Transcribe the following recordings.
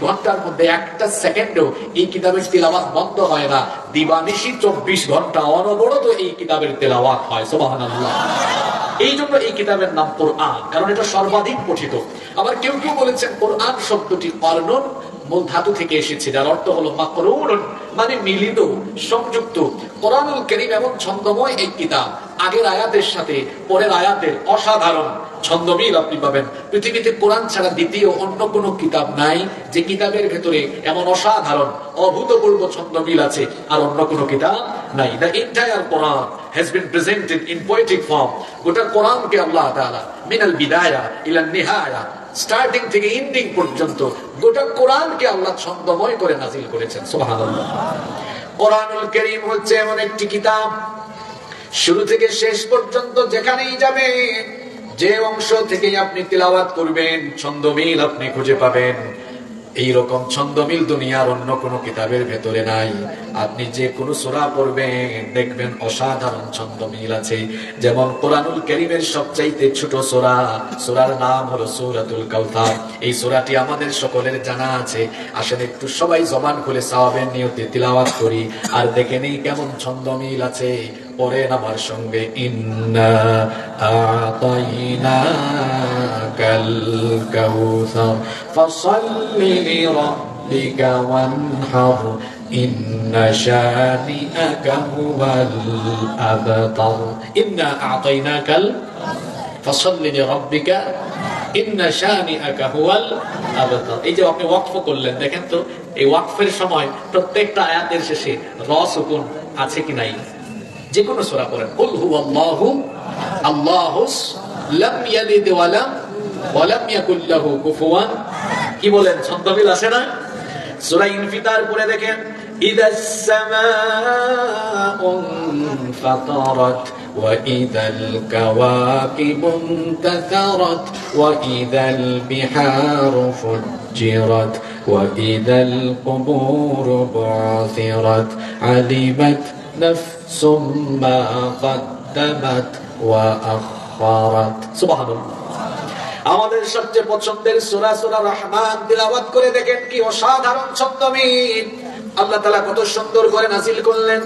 ঘন্টার মধ্যে একটা সেকেন্ডও এই কিতাবের তিলাওয়াত বন্ধ হয় না। দিবানিশি 24 ঘন্টা অনবরত এই কিতাবের তিলাওয়াত হয়। সুবহানাল্লাহ। এই জন্য এই কিতাবের নাম কোরআন, কারণ এটা সর্বাধিক পঠিত। আবার কেউ কেউ বলেছেন কোরআন শব্দটি কর্ণন মূল ধাতু থেকে এসেছে, যার অর্থ হলো মাকরুন, মানে মিলিত, সংযুক্ত। কোরআনুল কারীম এমন ছন্দময় এক কিতাব, আগের আয়াতের সাথে পরের আয়াতের অসাধারণ ছন্দমিল আপনি পাবেন। পৃথিবীতে কোরআন ছাড়া দ্বিতীয় অন্য কোনো কিতাব নাই যে কিতাবের ভেতরে এমন অসাধারণ অভূতপূর্ব ছন্দমিল আছে, আর অন্য কোনো কিতাব নাই। The entire Quran has been presented in poetic form. গোটা কোরআনকে আল্লাহ তাআলা মিনাল বিদায়া ইলা নিহায়া, স্টার্টিং থেকে এন্ডিং পর্যন্ত গোটা কোরআনকে আল্লাহ ছন্দময় করে নাযিল করেছেন। সুবহানাল্লাহ। কোরআনুল কারীম হচ্ছে এমন একটি কিতাব, শুরু থেকে শেষ পর্যন্ত যেখানেই যাবেন, যে অংশ থেকে আপনি তিলাওয়াত করবেন, ছন্দমিল আপনি খুঁজে পাবেন। এইরকম ছন্দমিল দুনিয়ার অন্য কোনো কিতাবের ভেতরে নাই। আপনি যে কোনো সূরা পড়বেন দেখবেন অসাধারণ ছন্দমিল আছে। যেমন কোরআনুল কারীমের সবচাইতে ছোট সূরা, সূরার নাম হলো সূরাতুল কাউসার। এই সূরাটি আমাদের সকলের জানা আছে। আসেন একটু সবাই জবান খুলে সওয়াবের নিয়তে তিলাওয়াত করি, আর দেখে নেই কেমন ছন্দমিল আছে। পড়েন আমার সঙ্গে, ইন্না আ'তাইনাকাল কাউসার ফাসাল্লি লিরাব্বিকা ওয়ানহার ইন্না শানিআকা হুয়াল আবতার। ইন্না আ'তাইনাকাল ফাসাল্লি লিরাব্বিকা ইন্না শানিআকা হুয়াল আবতার। এই যে আপনি ওয়াকফ করলেন, দেখেন তো এই ওয়াকফের সময় প্রত্যেকটা আয়াতের শেষে র সুকুন আছে কি নাই? যে কোনো সূরা পড়েন, কুল হুয়াল্লাহু আল্লাহুস লাম ইয়ালিদ ওয়া লাম ইয়াকুল লাহু কুফুয়ান, কি বলেন? ছন্দমিল আছে না? সূরা ইনফিতার পড়ে দেখেন, ইদাস সামাউ ফাতারাত ওয়া ইদাল কাওয়াকিবু ইনতাসারাত ওয়া ইদাল বিহারু ফুজ্জিরাত ওয়া ইদাল কুবুরু বু'থিরাত আলিমাত নাফসুম মা কদ্দামাত ওয়া আখারাত। সুবহানাল্লাহ। আমাদের সবচেয়ে পছন্দের সূরা সূরা রহমান, তিলাওয়াত করে দেখেন কি অসাধারণ ছন্দমিল। আল্লাহ তাআলা কত সুন্দর করে নাযিল করলেন,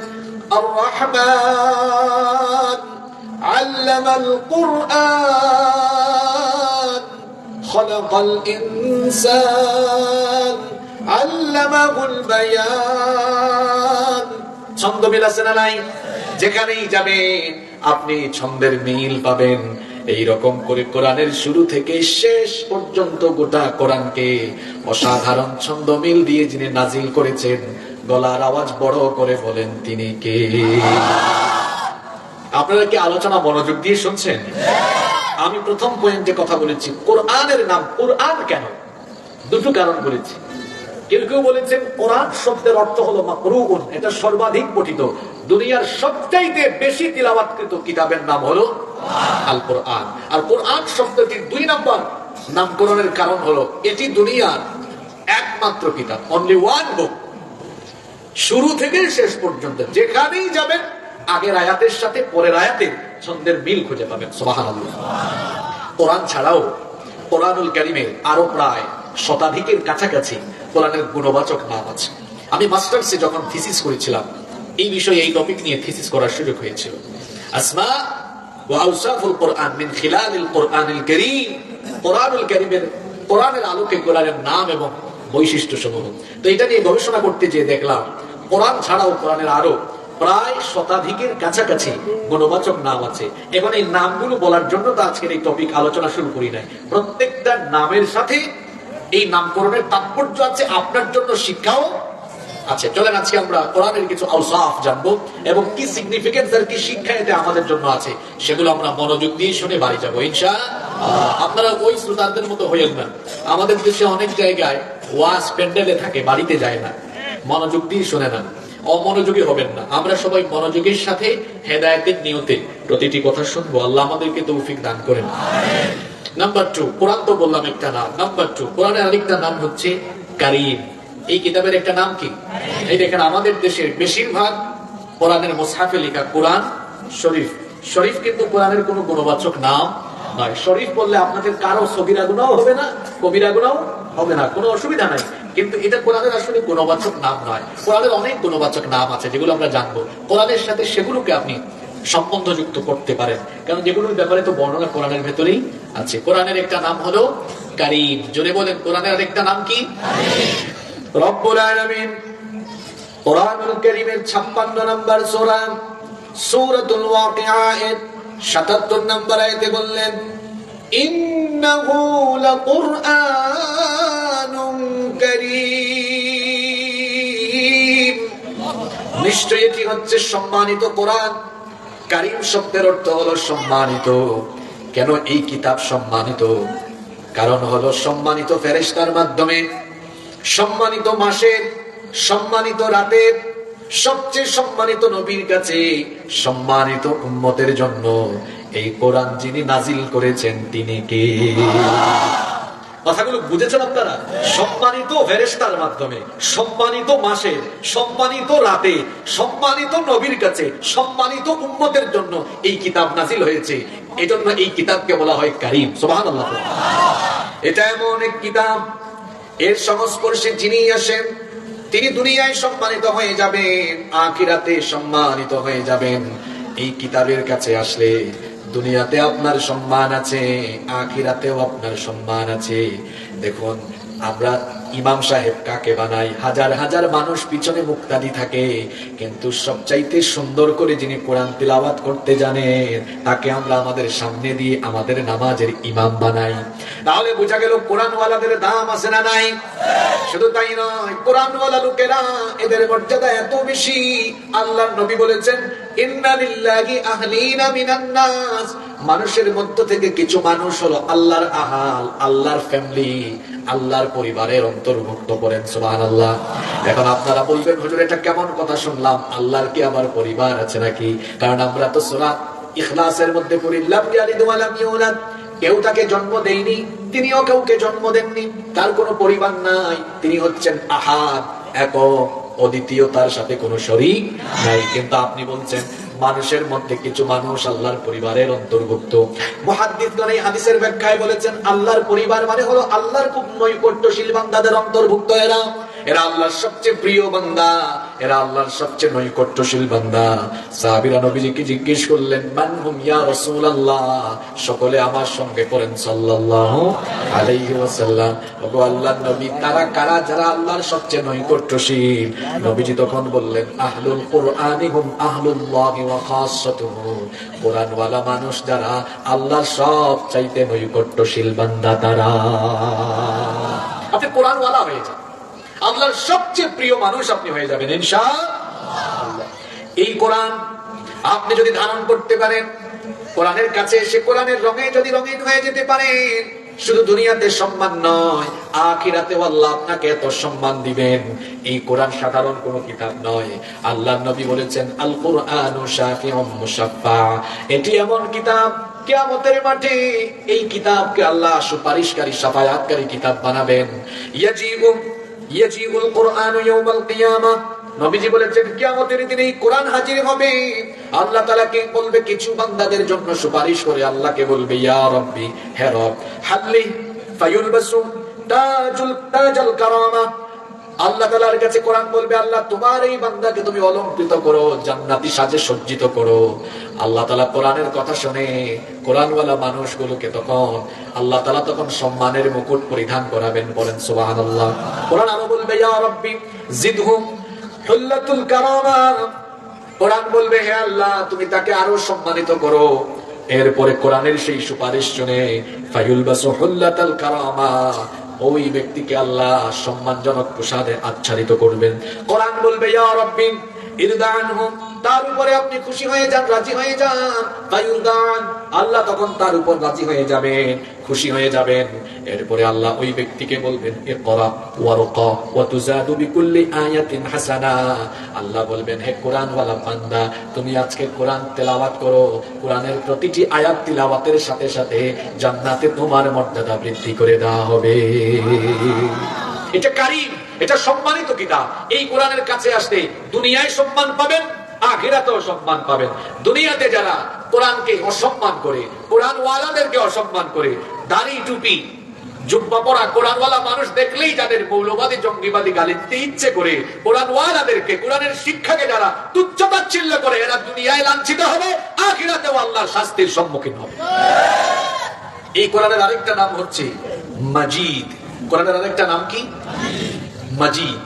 আর রহমান আল্লামাল কুরআন খালাকাল ইনসান আল্লামাহুল বায়ান। ছন্দমিল আছে না নাই? যেখানেই যাবেন আপনি ছন্দের মিল পাবেন। এই রকম করে কোরআনের শুরু থেকে শেষ পর্যন্ত গোটা কোরআনকে অসাধারণ ছন্দমিল দিয়ে যিনি নাজিল করেছেন, গলার আওয়াজ বড় করে বলেন তিনি কে? আপনারা কি আলোচনা মনোযোগ দিয়ে শুনছেন? আমি প্রথম পয়েন্টে কথা বলেছি কোরআনের নাম কোরআন কেন, দুটো কারণ বলেছি। কেউ কেউ বলেছেন কোরআন শব্দের অর্থ হলো মাকরুন, এটা সর্বাধিক পঠিত। দুনিয়ার সবচাইতে বেশি তিলাওয়াতকৃত কিতাবের নাম হলো আল কোরআন। আর কোরআন শব্দটির 2 নম্বর নামকরণের কারণ হলো এটি দুনিয়ার একমাত্র কিতাব, অনলি ওয়ান বুক। শুরু থেকে শেষ পর্যন্ত যেখানেই যাবেন আগের আয়াতের সাথে পরের আয়াতের ছন্দের মিল খুঁজে পাবেন। সুবহানাল্লাহ। কোরআন ছাড়াও কোরআনুল কারীমের আরো প্রায় শতাধিকের কাছাকাছি কোরআনের গুণবাচক নাম আছে। আমি মাস্টার্সে যখন থিসিস করেছিলাম এই বিষয়ে, এই টপিক নিয়ে থিসিস করার সুযোগ হয়েছিল। আসমা ওয়া আওসাফুল কোরআন মিন খিলালিল কোরআনিল কারীম, কোরআনুল কারীমের, কোরআনের আলোকে কোরআনের নাম এবং বৈশিষ্ট্য সমূহ। তো এটা নিয়ে গবেষণা করতে যেয়ে দেখলাম কোরআন ছাড়াও কোরআনের আরো প্রায় শতাধিকের কাছাকাছি গুণবাচক নাম আছে। এবং এই নামগুলো বলার জন্য তো আজকের এই টপিক আলোচনা শুরু করি নাই। প্রত্যেকটা নামের সাথে এই নামকরণের তাৎপর্য আছে, আপনার জন্য শিক্ষাও আছে। চলেন আজকে আমরা কোরআনের কিছু আওসাফ জানবো এবং কি সিগনিফিকেন্স আর কি শিক্ষা এতে আমাদের জন্য আছে, সেগুলো আমরা মনোযোগ দিয়ে শুনে বাড়ি যাবো ইনশাআল্লাহ। আপনারা ওই শ্রোতাদের মতো হইয়েন না, আমাদের দেশে অনেক জায়গায় ওয়াজ প্যান্ডেলে থাকে, বাড়িতে যায় না, মনোযোগ দিয়ে শুনে না, অমনোযোগী হবেন না। আমরা সবাই মনোযোগের সাথে হেদায়েতের নিয়তে প্রতিটি কথা শুনবো। আল্লাহ আমাদেরকে তৌফিক দান করেন। নাম্বার 2, কোরআন তো বললাম একটা নাম। নাম্বার 2, কোরআনের আরেকটা নাম হচ্ছে কারীম। এই কিতাবের একটা নাম কি? এই দেখেন আমাদের দেশের বেশিরভাগ কোরআনের মুসহাফে লেখা কোরআন শরীফ। শরীফ কিন্তু কোরআনের কোনো গুণবাচক নাম নয়। শরীফ বললে আপনাদের কারো সগীরা গুনাহ হবে না, কবিরা গুনাহ হবে না, কোনো অসুবিধা নাই। কিন্তু এটা কোরআনের আসলে গুণবাচক নাম নয়। কোরআনের অনেক গুণবাচক নাম আছে যেগুলো আমরা জানবো। কোরআনের সাথে সেগুলোকে আপনি সম্বন্ধযুক্ত করতে পারেন, কারণ যেগুলোর ব্যাপারে তো বর্ণনা কোরআনের ভেতরেই আছে। কোরআনের একটা নাম হলো কারীম। জোরে বলেন, কোরআনের আরেকটা নাম কি? রব্বুল আলামিন কোরআনুল কারীমের 56 নম্বর সূরা সূরাতুল ওয়াকিআ এর 77 নম্বর আয়াতে বললেন, ইন্নাহু লাকুরআনুন কারীম, নিশ্চয়ই এটি হচ্ছে সম্মানিত কোরআন। কারীম শব্দের অর্থ হলো সম্মানিত। কেন এই কিতাব সম্মানিত? কারণ হলো সম্মানিত ফেরেশতার মাধ্যমে, সম্মানিত মাসের, সম্মানিত রাতের, সবচেয়ে সম্মানিত নবীর কাছে, সম্মানিত উম্মতের জন্য এই কোরআন যিনি নাজিল করেছেন তিনি কে? কথাগুলো বুঝেছেন আপনারা? সম্মানিত ফেরেশতার মাধ্যমে, সম্মানিত মাসের, সম্মানিত রাতে, সম্মানিত নবীর কাছে, সম্মানিত উম্মতের জন্য এই কিতাব নাজিল হয়েছে। এজন্য এই কিতাবকে বলা হয় কারীম। সুবহানাল্লাহ। এটা এমন এক কিতাব, এর সংস্পর্শে যিনি আসেন তিনি দুনিয়ায় সম্মানিত হয়ে যাবেন, আখিরাতে সম্মানিত হয়ে যাবেন। এই কিতাবের কাছে আসলে দুনিয়াতে আপনার সম্মান আছে, আখিরাতেও আপনার সম্মান আছে। দেখুন, আমরা ইমাম সাহেব কাকে বানাই? হাজার হাজার মানুষ পিছনে মুক্তাদি থাকে, কিন্তু সবচাইতে সুন্দর করে যিনি কোরআন তিলাওয়াত করতে জানেন তাকে আমরা আমাদের সামনে দিয়ে আমাদের নামাজের ইমাম বানাই। তাহলে বোঝা গেল কোরআনওয়ালাদের দাম আছে না নাই? শুধু তাই নয়, কোরআনওয়ালা লোকেরা এদের মর্যাদা এত বেশি। আল্লাহর নবী বলেছেন, ইন্না লিল্লাহি আহলিনা মিনান নাস, মানুষের মধ্য থেকে কিছু মানুষ হলো আল্লাহর আহাল, আল্লাহর ফ্যামিলি, আল্লাহর পরিবারের অন্তর্ভুক্ত করেন। সুবহানাল্লাহ। এখন আপনারা বলবেন, হুজুর এটা কেমন কথা শুনলাম, আল্লাহর কি আবার পরিবার আছে নাকি? কারণ আমরা তো সূরা ইখলাসের মধ্যে পড়ি, লাম ইয়ালিদ ওয়া লাম ইউলাদ, কেউ তাকে জন্ম দেয়নি, তিনিও কাউকে জন্ম দেননি, তার কোনো পরিবার নাই, তিনি হচ্ছেন আহাদ, একক, অদ্বিতীয়, তার সাথে কোনো শরীক নাই। কিন্তু আপনি বলছেন মানুষের মধ্যে কিছু মানুষ আল্লাহর পরিবারের অন্তর্ভুক্ত। মুহাদ্দিসগণ এই হাদিসের ব্যাখ্যায় বলেছেন, আল্লাহর পরিবার মানে হলো আল্লাহর খুব নৈকট্যশীল বান্দাদের অন্তর্ভুক্ত। এরা আল্লাহর সবচেয়ে প্রিয় বান্দা, এরা আল্লাহর সবচেয়ে নৈকট্যশীল বান্দা। সাহাবীরা নবীজিকে জিজ্ঞেস করলেন, মান হুম ইয়া রাসূলুল্লাহ? সকলে আমার সঙ্গে পড়েন সাল্লাল্লাহু আলাইহি ওয়াসাল্লাম। ওগো আল্লাহর নবী, তারা কারা যারা আল্লাহর সবচেয়ে নৈকট্যশীল? নবীজি তখন বললেন, আহলুল কুরআনি হুম আহলুল্লাহি ওয়া খাসসাতুহু, কোরআনওয়ালা মানুষ যারা আল্লাহর সবচাইতে নৈকট্যশীল বান্দা তারা। আপনি কোরআনওয়ালা হয়ে যান, আল্লাহর সবচেয়ে প্রিয় মানুষ আপনি হয়ে যাবেন ইনশাআল্লাহ। এই কোরআন আপনি যদি ধারণ করতে পারেন, কোরআনের কাছে এসে কোরআনের রঙে যদি রঙিন হয়ে যেতে পারেন, শুধু দুনিয়াতে সম্মান নয়, আখিরাতেও আল্লাহ আপনাকে এত সম্মান দিবেন। এই কোরআন সাধারণ কোনো কিতাব নয়। আল্লাহর নবী বলেছেন, আল কুরআনু শাফিউম মুশাফফা, এটি এমন কিতাব কিয়ামতের মাঠে এই কিতাবকে আল্লাহ সুপারিশকারী, শাফায়াতকারী কিতাব বানাবেন। ইয়াজিউল কুরআনু ইয়াউমাল কিয়ামাহ, নবীজি বলেছেন কিয়ামতের দিনে এই কোরআন হাজির হবে। আল্লাহ তাআলাকে বলবে কিছু বান্দাদের জন্য সুপারিশ করে, আল্লাহকে বলবে, ইয়া রাব্বি, হে রব, হাল্লি ফায়ুলবাসু তাজাল কারামা। আল্লাহ তাআলার কাছে কোরআন বলবে, আল্লাহ তোমার এই বান্দাকে তুমি অলংকৃত করো, জান্নাতি সাজে সজ্জিত করো। আল্লাহ তাআলা কোরআনের কথা শুনে কোরআনওয়ালা মানুষগুলোকে তখন আল্লাহ তাআলা তখন সম্মানের মুকুট পরিধান করাবেন। বলেন সুবহানাল্লাহ। কোরআন আরো বলবে, ইয়া রাব্বি জিদহুম হুল্লাতুল কারামা। কোরআন বলবে, হে আল্লাহ তুমি তাকে আরো সম্মানিত করো। এরপরে কোরআনের সেই সুপারিশ শুনে ফায়ুলবাসু হুল্লাতাল কারামা, ওই ব্যক্তিকে আল্লাহ সম্মানজনক পোশাকে আচ্ছাদিত করবেন। কোরআন বলবে, ইয়া রাব্বি ইরদানহুম, তার উপরে আপনি খুশি হয়ে যান, রাজি হয়ে যান। ফায়ুরদান, আল্লাহ তখন তার উপর রাজি হয়ে যাবেন, খুশি হয়ে যাবেন। এরপরে আল্লাহ ওই ব্যক্তিকে বলবেন, ইকরা ওয়ারকা ওয়া তুজাদু বিকুল্লি আয়াতিন হাসানা। আল্লাহ বলবেন, হে কোরআনওয়ালা বান্দা, তুমি আজকে কোরআন তেলাওয়াত করো, কোরআনের প্রতিটি আয়াত তিলাওয়াতের সাথে সাথে জান্নাতে তোমার মর্যাদা বৃদ্ধি করে দেওয়া হবে। এটা কারীম, এটা সম্মানিত কিতাব। এই কোরআনের কাছে আসতে দুনিয়ায় সম্মান পাবেন, আখিরাতেও সম্মান পাবেন। দুনিয়াতে যারা কোরআনকে অসম্মান করে, কোরআন ওয়ালাদেরকে অসম্মান করে, দাড়ি টুপি জুব্বা পরা কোরআনওয়ালা মানুষ দেখলেই যাদের মৌলবাদী জঙ্গিবাদী গালি দিতে ইচ্ছে করে, কোরআনওয়ালাদেরকে, কোরআনের শিক্ষাকে যারা তুচ্ছ-তাচ্ছিল্য করে, এরা দুনিয়ায় লাঞ্ছিত হবে, আখিরাতেও আল্লাহর শাস্তির সম্মুখীন হবে। এই কোরআনের আরেকটা নাম হচ্ছে মাজিদ। কোরআনের আরেকটা নাম কি? মাজিদ।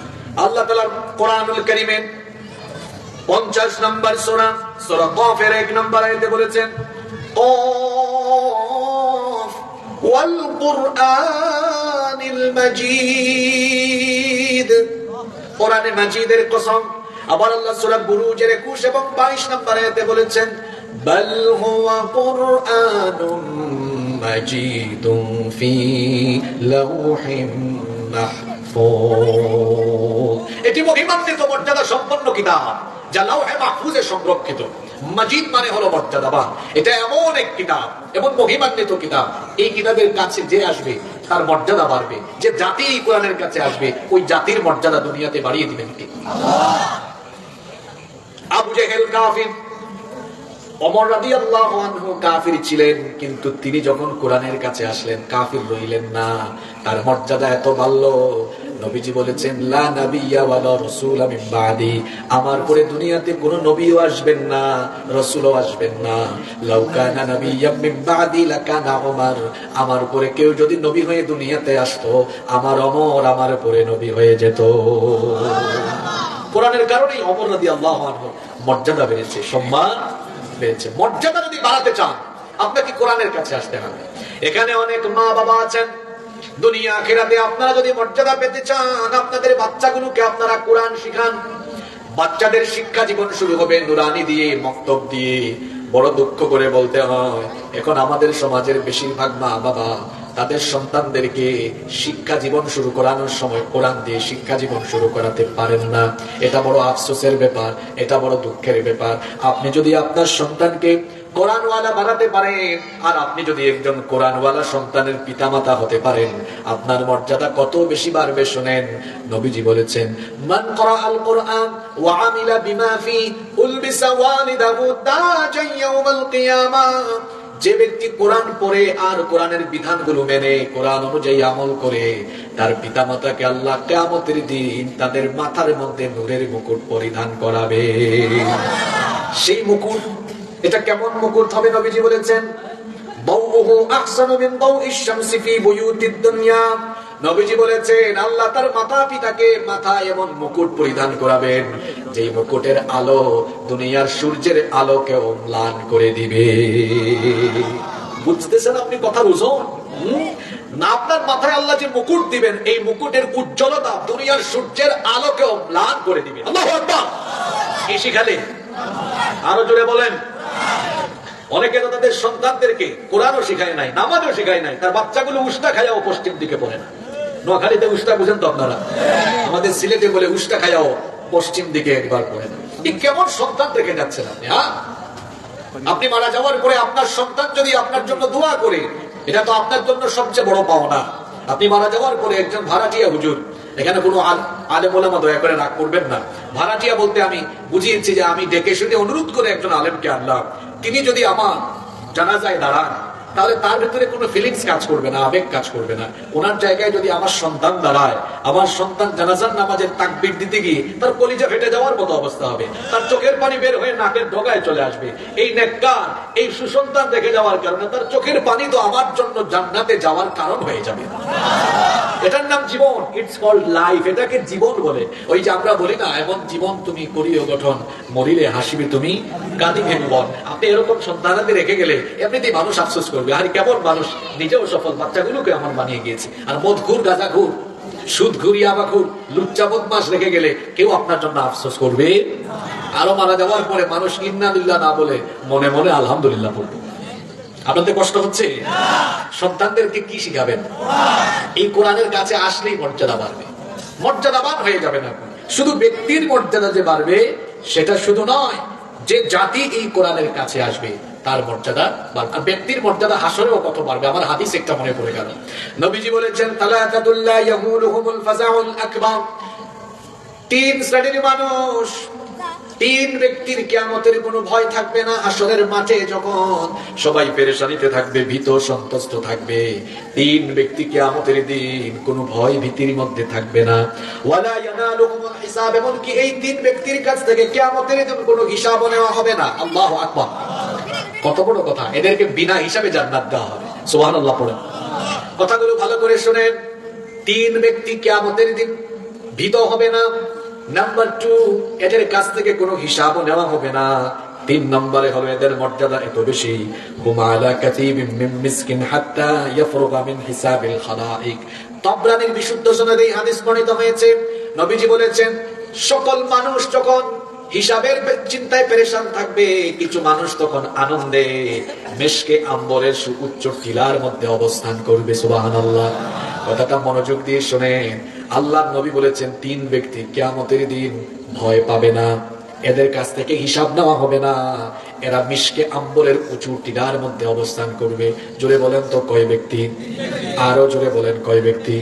আল্লাহ তাআলা কোরআনুল কারীমের 50 নম্বর সূরা, সূরা কাফের 1 নম্বর আয়াতে বলেছেন, কাফ ওয়াল কুরআনিল মাজিদ। কোরআনে মাজিদের কসম। আবার আল্লাহ সূরা বুরুজের 21 এবং 22 নম্বর আয়াতে বলেছেন, বাল হুয়া কুরআনুম মাজিদুন ফি লাউহিম মাহফুজ। এটি মহিমান্বিত মর্যাদা সম্পন্ন কিতাব যা লাউহে মাহফুজে সংরক্ষিত। মাজিদ মানে হলো মর্যাদাবান। এটা এমন এক কিতাব, এমন মহিমান্বিত কিতাব, এই কিতাবের কাছে যে আসবে তার মর্যাদা বাড়বে। যে জাতি এই কোরআনের কাছে আসবে ওই জাতির মর্যাদা দুনিয়াতে বাড়িয়ে দিবেন কে? আবু জেহেল কাফির, ওমর রাদিয়াল্লাহু আনহু কাফির ছিলেন, কিন্তু তিনি যখন কোরআনের কাছে আসলেন কাফির রইলেন না। তার মর্যাদা এত বাড়লো, নবীজি বলেছেন, লা নাবিয়্যা ওয়ালা রাসূলা মিন বাদি। আমার পরে দুনিয়াতে কোনো নবীও আসবেন না, রাসূলও আসবেন না। লাউ কানা নাবিয়্যাম মিন বাদি লাকানা ওমর। আমার পরে কেউ যদি নবী হয়ে দুনিয়াতে আসতো, আমার ওমর আমার পরে নবী হয়ে যেত। কোরআনের কারণেই ওমর রাদিয়াল্লাহু আনহু মর্যাদা বেড়েছে, সম্মান বেড়েছে। মর্যাদা যদি বাড়াতে চান আপনাকে কোরআনের কাছে আসতে হবে। এখানে অনেক মা বাবা আছেন, দুনিয়া আখিরাতে আপনারা যদি মর্যাদা পেতে চান আপনাদের বাচ্চাগুলোকে আপনারা কোরআন শিখান। বাচ্চাদের শিক্ষা জীবন শুরু হবে নুরানি দিয়ে, মক্তব দিয়ে। বড় দুঃখ করে বলতে হয়, এখন আমাদের সমাজের বেশিরভাগ মা বাবা তাদের সন্তানদেরকে শিক্ষা জীবন শুরু করানোর সময় কোরআন দিয়ে শিক্ষা জীবন শুরু করাতে পারেন না। এটা বড় আফসোসের ব্যাপার, এটা বড় দুঃখের ব্যাপার। আপনি যদি আপনার সন্তানকে কোরআনওয়ালা বানাতে পারেন, আর আপনি যদি একজন কোরআনওয়ালা সন্তানের পিতামাতা হতে পারেন, আপনার মর্যাদা কত বেশি বাড়বে শুনেন। নবীজি বলেছেন, মান ক্বরাআল কুরআন ওয়া আমিলা বিমা ফি উলবিসা ওয়ালিদাহু তাজান ইয়াউমাল কিয়ামাহ। যে ব্যক্তি কোরআন পড়ে আর কোরআনের বিধানগুলো মেনে কোরআন অনুযায়ী আমল করে, তার পিতামাতাকে আল্লাহ কিয়ামতের দিন তাদের মাথার মধ্যে নূরের মুকুট পরিধান করাবে। সেই মুকুট, এটা কেমন মুকুট হবে? নবীজি বলেছেন, দাউহু আহসানু মিন দাউইশ শামসি ফি বুয়ুতিদ দুনিয়া। নবীজি বলেছেন, আল্লাহ তার মাতা পিতাকে মাথায় এমন মুকুট পরিধান করাবেন যেই মুকুটের আলো দুনিয়ার সূর্যের আলোকেও ম্লান করে দিবে। বুঝতেছেন আপনি কথা? বুঝুন না, আপনার মাথায় আল্লাহ যে মুকুট দিবেন, এই মুকুটের উজ্জ্বলতা দুনিয়ার সূর্যের আলোকেও ম্লান করে দিবে। আল্লাহু আকবার। কি শিখালে? আরো জোরে বলেন। অনেকে তো তাদের সন্তানদেরকে কোরআনও শিখায় নাই, নামাজও শিখায় নাই, তার বাচ্চাগুলো উস্তা খায়াও পশ্চিম দিকে পড়ে না। নোয়াখালীতে উস্তা বুঝেন তো আপনারা? আমাদের সিলেটে বলে উস্তা খায়াও পশ্চিম দিকে একবার পড়ে না। কেমন সন্তান রেখে যাচ্ছেন আপনি? আপনি মারা যাওয়ার পরে আপনার সন্তান যদি আপনার জন্য দোয়া করে, এটা তো আপনার জন্য সবচেয়ে বড় পাওনা। আপনি মারা যাওয়ার পরে একজন ভাড়াটিয়া হুজুর, এখানে কোনো আলেম ওলামা দয়া করে রাগ করবেন না, ভাড়াটিয়া বলতে আমি বুঝিয়েছি যে আমি ডেকে শুনে অনুরোধ করে একজন আলেমকে আনলাম। তিনি যদি আমার জানাজায় দাঁড়ান তাহলে তার ভিতরে কোনো ফিলিংস কাজ করবে না, আবেগ কাজ করবে না। ওনার জায়গায় যদি আমার সন্তান দাঁড়ায়, আমার সন্তান জানাজার নামাজের তাকবীর দিতে গিয়ে তার কলিজা ফেটে যাওয়ার মতো অবস্থা হবে, তার চোখের পানি বের হয়ে নাকের ডগায় চলে আসবে। এই নেককার, এই সুসন্তান রেখে যাওয়ার কারণে তার চোখের পানি তো আমার জন্য জান্নাতে যাওয়ার কারণ হয়ে যাবে। এটার নাম জীবন। It's called life. এটাকে জীবন বলে। ওই যে আমরা বলি না, এমন জীবন তুমি করিও গঠন, মরিলে হাসিবে তুমি কাঁদিবে ভুবন। আপনি এরকম সন্তানাদি রেখে গেলে এমনিতেই মানুষ আফসোস করবে, আরে কেমন মানুষ নিজেও সফল, বাচ্চাগুলোকে এমন বানিয়ে গিয়েছে। আর মদঘুর, গাঁজাঘুর, সুদঘুর, ইয়াবাঘুর, লুচ্চা বদমাশ রেখে গেলে কেউ আপনার জন্য আফসোস করবে? আরো মারা যাওয়ার পরে মানুষ ইন্না লিল্লাহ না বলে মনে মনে আলহামদুলিল্লাহ বলবে। আপনাদের কষ্ট হচ্ছে? সন্তানদেরকে কি শিখাবেন? এই কোরআনের কাছে আসলেই মর্যাদা বাড়বে, মর্যাদাবান হয়ে যাবেন আপনি। শুধু ব্যক্তির মর্যাদা যে বাড়বে সেটা শুধু নয়, যে জাতি এই কোরআনের কাছে আসবে তার মর্যাদা বাড়বে। আর ব্যক্তির মর্যাদা হাসরেও কত বাড়বে। আমার হাদিস একটা মনে পড়ে গেল। নবীজি বলেছেন, তালাকাতুল্লাহ ইয়াহুলুহুমুল ফাযাউল আকবার। তিন শ্রেণীর মানুষ তিন ব্যক্তির কিয়ামতের কোনো ভয় থাকবে না। হাসরের মাঠে যখন সবাই পেরেশানিতে থাকবে, ভীত সন্ত্রস্ত থাকবে, তিন ব্যক্তি কিয়ামতের দিন কোনো ভয় ভীতির মধ্যে থাকবে না। ওয়ালা ইয়ানালুহুমুল হিসাব, এমনকি এই তিন ব্যক্তির কাছ থেকে কিয়ামতের দিন কোনো হিসাব নেওয়া হবে না। আল্লাহু আকবার, কত বড় কথা! এদেরকে বিনা হিসাবে জান্নাত দেওয়া হবে। সুবহানাল্লাহ পড়েন। কথাগুলো ভালো করে শুনেন। তিন ব্যক্তি কিয়ামতের দিন ভীত হবে না। নাম্বার 2, এদের কাছ থেকে কোনো হিসাবও নেওয়া হবে না। 3 নম্বরে হলো এদের মর্যাদা এত বেশি, হুম আলা কাতিবিম মিন মিসকিন হাত্তা ইয়াফরুগা মিন হিসাবিল খালাইক। তাবরানীর বিশুদ্ধ সনদে এই হাদিস বর্ণিত হয়েছে। নবীজি বলেছেন, সকল মানুষ যখন হিসাবের চিন্তায় পেরেশান থাকবে, কিছু মানুষ তখন আনন্দে মেশকে আম্বরের সুউচ্চ টিলার মধ্যে অবস্থান করবে। সুবহানাল্লাহ। কথাটা মনোযোগ দিয়ে শুনেন। আল্লাহর নবী বলেছেন, তিন ব্যক্তি কিয়ামতের দিন ভয় পাবে না, এদের কাছ থেকে হিসাব নেওয়া হবে না, এরা মিশকে আম্বরের উঁচু টিলার মধ্যে অবস্থান করবে। জোরে বলেন তো কয় ব্যক্তি? আরো জোরে বলেন কয় ব্যক্তি?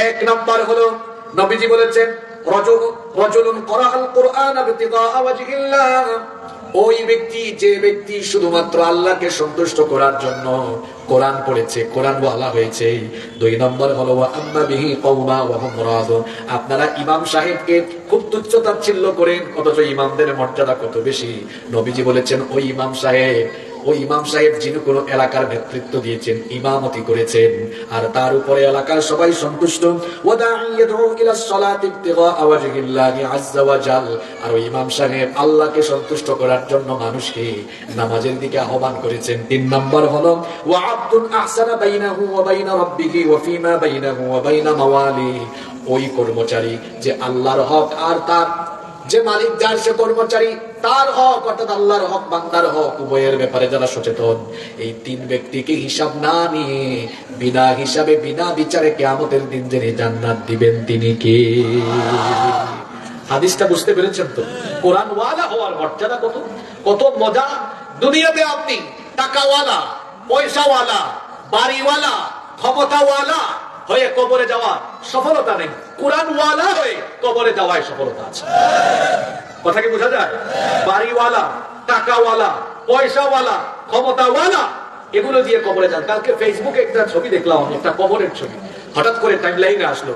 1 নাম্বার হলো নবীজি বলেছেন, রাজুলুন ক্বারাআল কুরআন ইবতিগা ওয়াজহিল্লাহ, ওই ব্যক্তি, যে ব্যক্তি শুধুমাত্র আল্লাহকে সন্তুষ্ট করার জন্য কোরআন পড়েছে, কোরআন ওয়ালা হয়েছে। 2 নম্বর হলো ওয়া আম্মা বিহি কওমা ওয়া হুম রাদুন। আপনারা ইমাম সাহেবকে খুব তুচ্ছ তাচ্ছিল্য করেন, অথচ ইমামদের মর্যাদা কত বেশি। নবীজি বলেছেন, ওই ইমাম সাহেব যিনি কোনো এলাকার নেতৃত্ব দিয়েছেন, ইমামতি করেছেন, আর তার উপরে এলাকার সবাই সন্তুষ্ট। আর ওই ইমাম সাহেব আল্লাহকে সন্তুষ্ট করার জন্য মানুষকে নামাজের দিকে আহ্বান করেছেন। 3 নম্বর হলো ওয়া আবদুন আহসানা বাইনাহু ওয়া বাইনা রাব্বিহি ওয়া ফীমা বাইনাহু ওয়া বাইনা মাওয়ালি। ওই কর্মচারী যে আল্লাহর হক আর তার যে মালিক, যার সে কর্মচারী, তার হক অর্থাৎ আল্লাহর হক, বান্দার হক, উভয়ের ব্যাপারে যারা সচেতন, এই তিন ব্যক্তিকে হিসাব না নিয়ে বিনা হিসাবে বিনা বিচারে কিয়ামতের দিন যিনি জান্নাত দিবেন তিনি কে? হাদিসটা বুঝতে পেরেছেন তো? কোরআন ওয়ালা হওয়ার মর্যাদা কত, কত মজা! দুনিয়াতে আপনি টাকাওয়ালা, পয়সাওয়ালা, বাড়িওয়ালা, ক্ষমতাওয়ালা হয়ে কবরে যাওয়া সফলতা নেই, কোরআন ওয়ালা হয়ে কবরে যাওয়ায় সফলতা আছে। কথা কি বোঝা যায়? বাড়িওয়ালা, টাকাওয়ালা, পয়সাওয়ালা, ক্ষমতাওয়ালা, এগুলো দিয়ে কবরে যান। কালকে ফেসবুকে একটা ছবি দেখলাম, একটা কবরের ছবি, হঠাৎ করে টাইমলাইনে আসলো।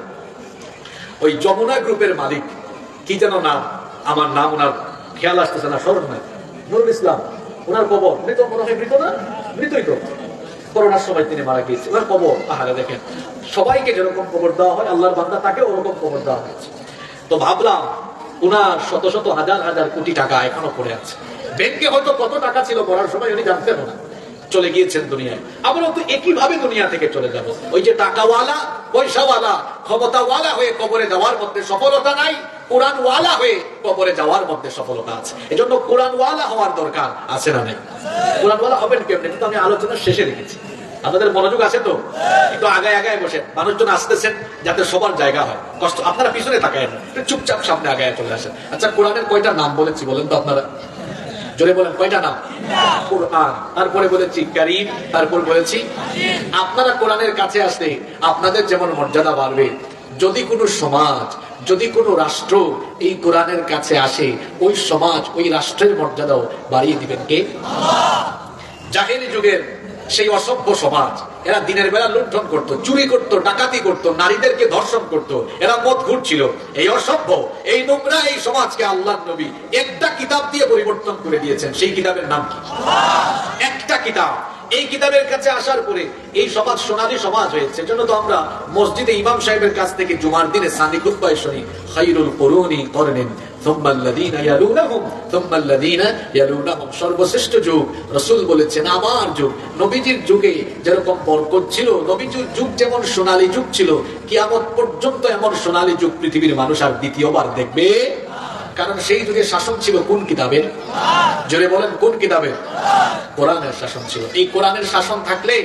ওই যমুনা গ্রুপের মালিক, কি যেন নাম, আমার নাম ওনার খেয়াল আসতেছে না, স্মরণ নাই, নুরুল ইসলাম, ওনার কবর মৃত, মনে হয় মৃত না, মৃতই তো, করোনার সময় তিনি মারা গিয়েছে। ওনার কবর, আহারে দেখেন, সবাইকে যেরকম কবর দেওয়া হয়, আল্লাহর বান্দা তাকে ওরকম কবর দেওয়া হয়েছে। তো ভাবলাম, উনার শত শত হাজার হাজার কোটি টাকা এখনো পড়ে আছে ব্যাংকে, হয়তো কত টাকা ছিল মরার সময় উনি জানতেন না, চলে গিয়েছেন দুনিয়ায়। আমরা তো একই ভাবে দুনিয়া থেকে চলে যাব। ওই যে টাকাওয়ালা, পয়সাওয়ালা, ক্ষমতাওয়ালা হয়ে কবরে যাওয়ার মধ্যে সফলতা নাই, কোরআন ওয়ালা হয়ে কবরে যাওয়ার মধ্যে সফলতা আছে। এজন্য কোরআন ওয়ালা হওয়ার দরকার আছে না নেই? কোরআন ওয়ালা হবেন কেমনে? কিন্তু আমি আলোচনা শেষে রেখেছি। আপনাদের মনোযোগ আছে তো? একটু আগায় আগায় বসেন, মানুষজন আসতেছেন যাতে সবার জায়গা হয়। কষ্ট, আপনারা পিছনে তাকায় না, চুপচাপ সামনে আগায় চলে আসেন। আচ্ছা, কোরআনের কয়টা নাম বলেছি বলেন তো আপনারা? জোরে বলেন, কয়টা নাম? কোরআন, তারপরে বলেছি কারীম, তারপর বলেছি। আপনারা কোরআনের কাছে আসলে আপনাদের যেমন মর্যাদা বাড়বে, যদি কোনো সমাজ, যদি কোনো রাষ্ট্র এই কোরআনের কাছে আসে, ওই সমাজ, ওই রাষ্ট্রের মর্যাদাও বাড়িয়ে দিবেন কে? জাহেলি যুগের সেই অসভ্য সমাজ, এরা দিনের বেলা লুণ্ঠন করত, চুরি করত, ডাকাতি করত, নারীদেরকে ধর্ষণ করত, এরা মদ ঘুরছিল। এই অসভ্য, এই নোংরা এই সমাজকে আল্লাহর নবী একটা কিতাব দিয়ে পরিবর্তন করে দিয়েছেন। সেই কিতাবের নাম কি? একটা কিতাব। এই কিতাবের কাছে আসার পরে এই সমাজ সোনালী সমাজ হয়েছে। জন্য তো আমরা মসজিদে ইমাম সাহেবের কাছ থেকে জুমার দিনে সানি খুতবায় শুনি, খায়রুল কুরুনি করনিন সুম্মাল্লাযীনা ইয়ালুনাহুম সুম্মাল্লাযীনা ইয়ালুনাহুম। সর্বশ্রেষ্ঠ যুগ, রাসূল বলেছেন আমার যুগ। নবীজির যুগে যেরকম বরকত ছিল, নবীজির যুগ যেমন সোনালী যুগ ছিল, কিয়ামত পর্যন্ত এমন সোনালী যুগ পৃথিবীর মানুষ আর দ্বিতীয়বার দেখবে। কারণ সেই যুগে শাসন ছিল কোন কিতাবের? জোরে বলেন, কোন কিতাবের? কোরআনের শাসন ছিল। এই কোরআনের শাসন থাকলে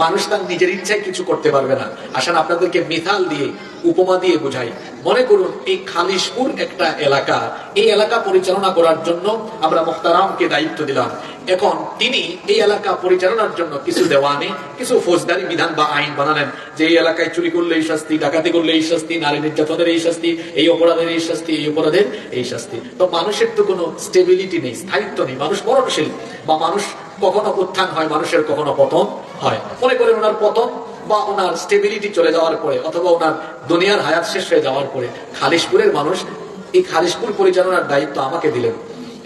মানুষ তার নিজের ইচ্ছায় কিছু করতে পারবে না। আসেন আপনাদেরকে মিসাল দিয়ে, উপমা দিয়ে বুঝাই। মনে করুন এই খালিশপুর একটা এলাকা, এই এলাকা পরিচালনা করার জন্য আমরা মুহতারামকে দায়িত্ব দিলাম। এখন তিনি এই এলাকা পরিচালনার জন্য কিছু দেওয়ানি, কিছু ফৌজদারি বিধান বা আইন বানালেন যে এই এলাকায় চুরি করলে এই শাস্তি, ডাকাতি করলে এই শাস্তি, নারী নির্যাতনের এই শাস্তি, এই অপরাধের এই শাস্তি, এই অপরাধের এই শাস্তি। তো মানুষের তো কোনো স্টেবিলিটি নেই, স্থায়িত্ব নেই, মানুষ মরণশীল, বা মানুষ কখনো উত্থান হয়, মানুষের কখনো পতন হয়। মনে করেন ওনার পতন বা ওনার স্টেবিলিটি চলে যাওয়ার পরে, অথবা ওনার দুনিয়ার হায়াত শেষ হয়ে যাওয়ার পরে খালিশপুরের মানুষ এই খালিশপুর পরিচালনার দায়িত্ব আমাকে দিলেন।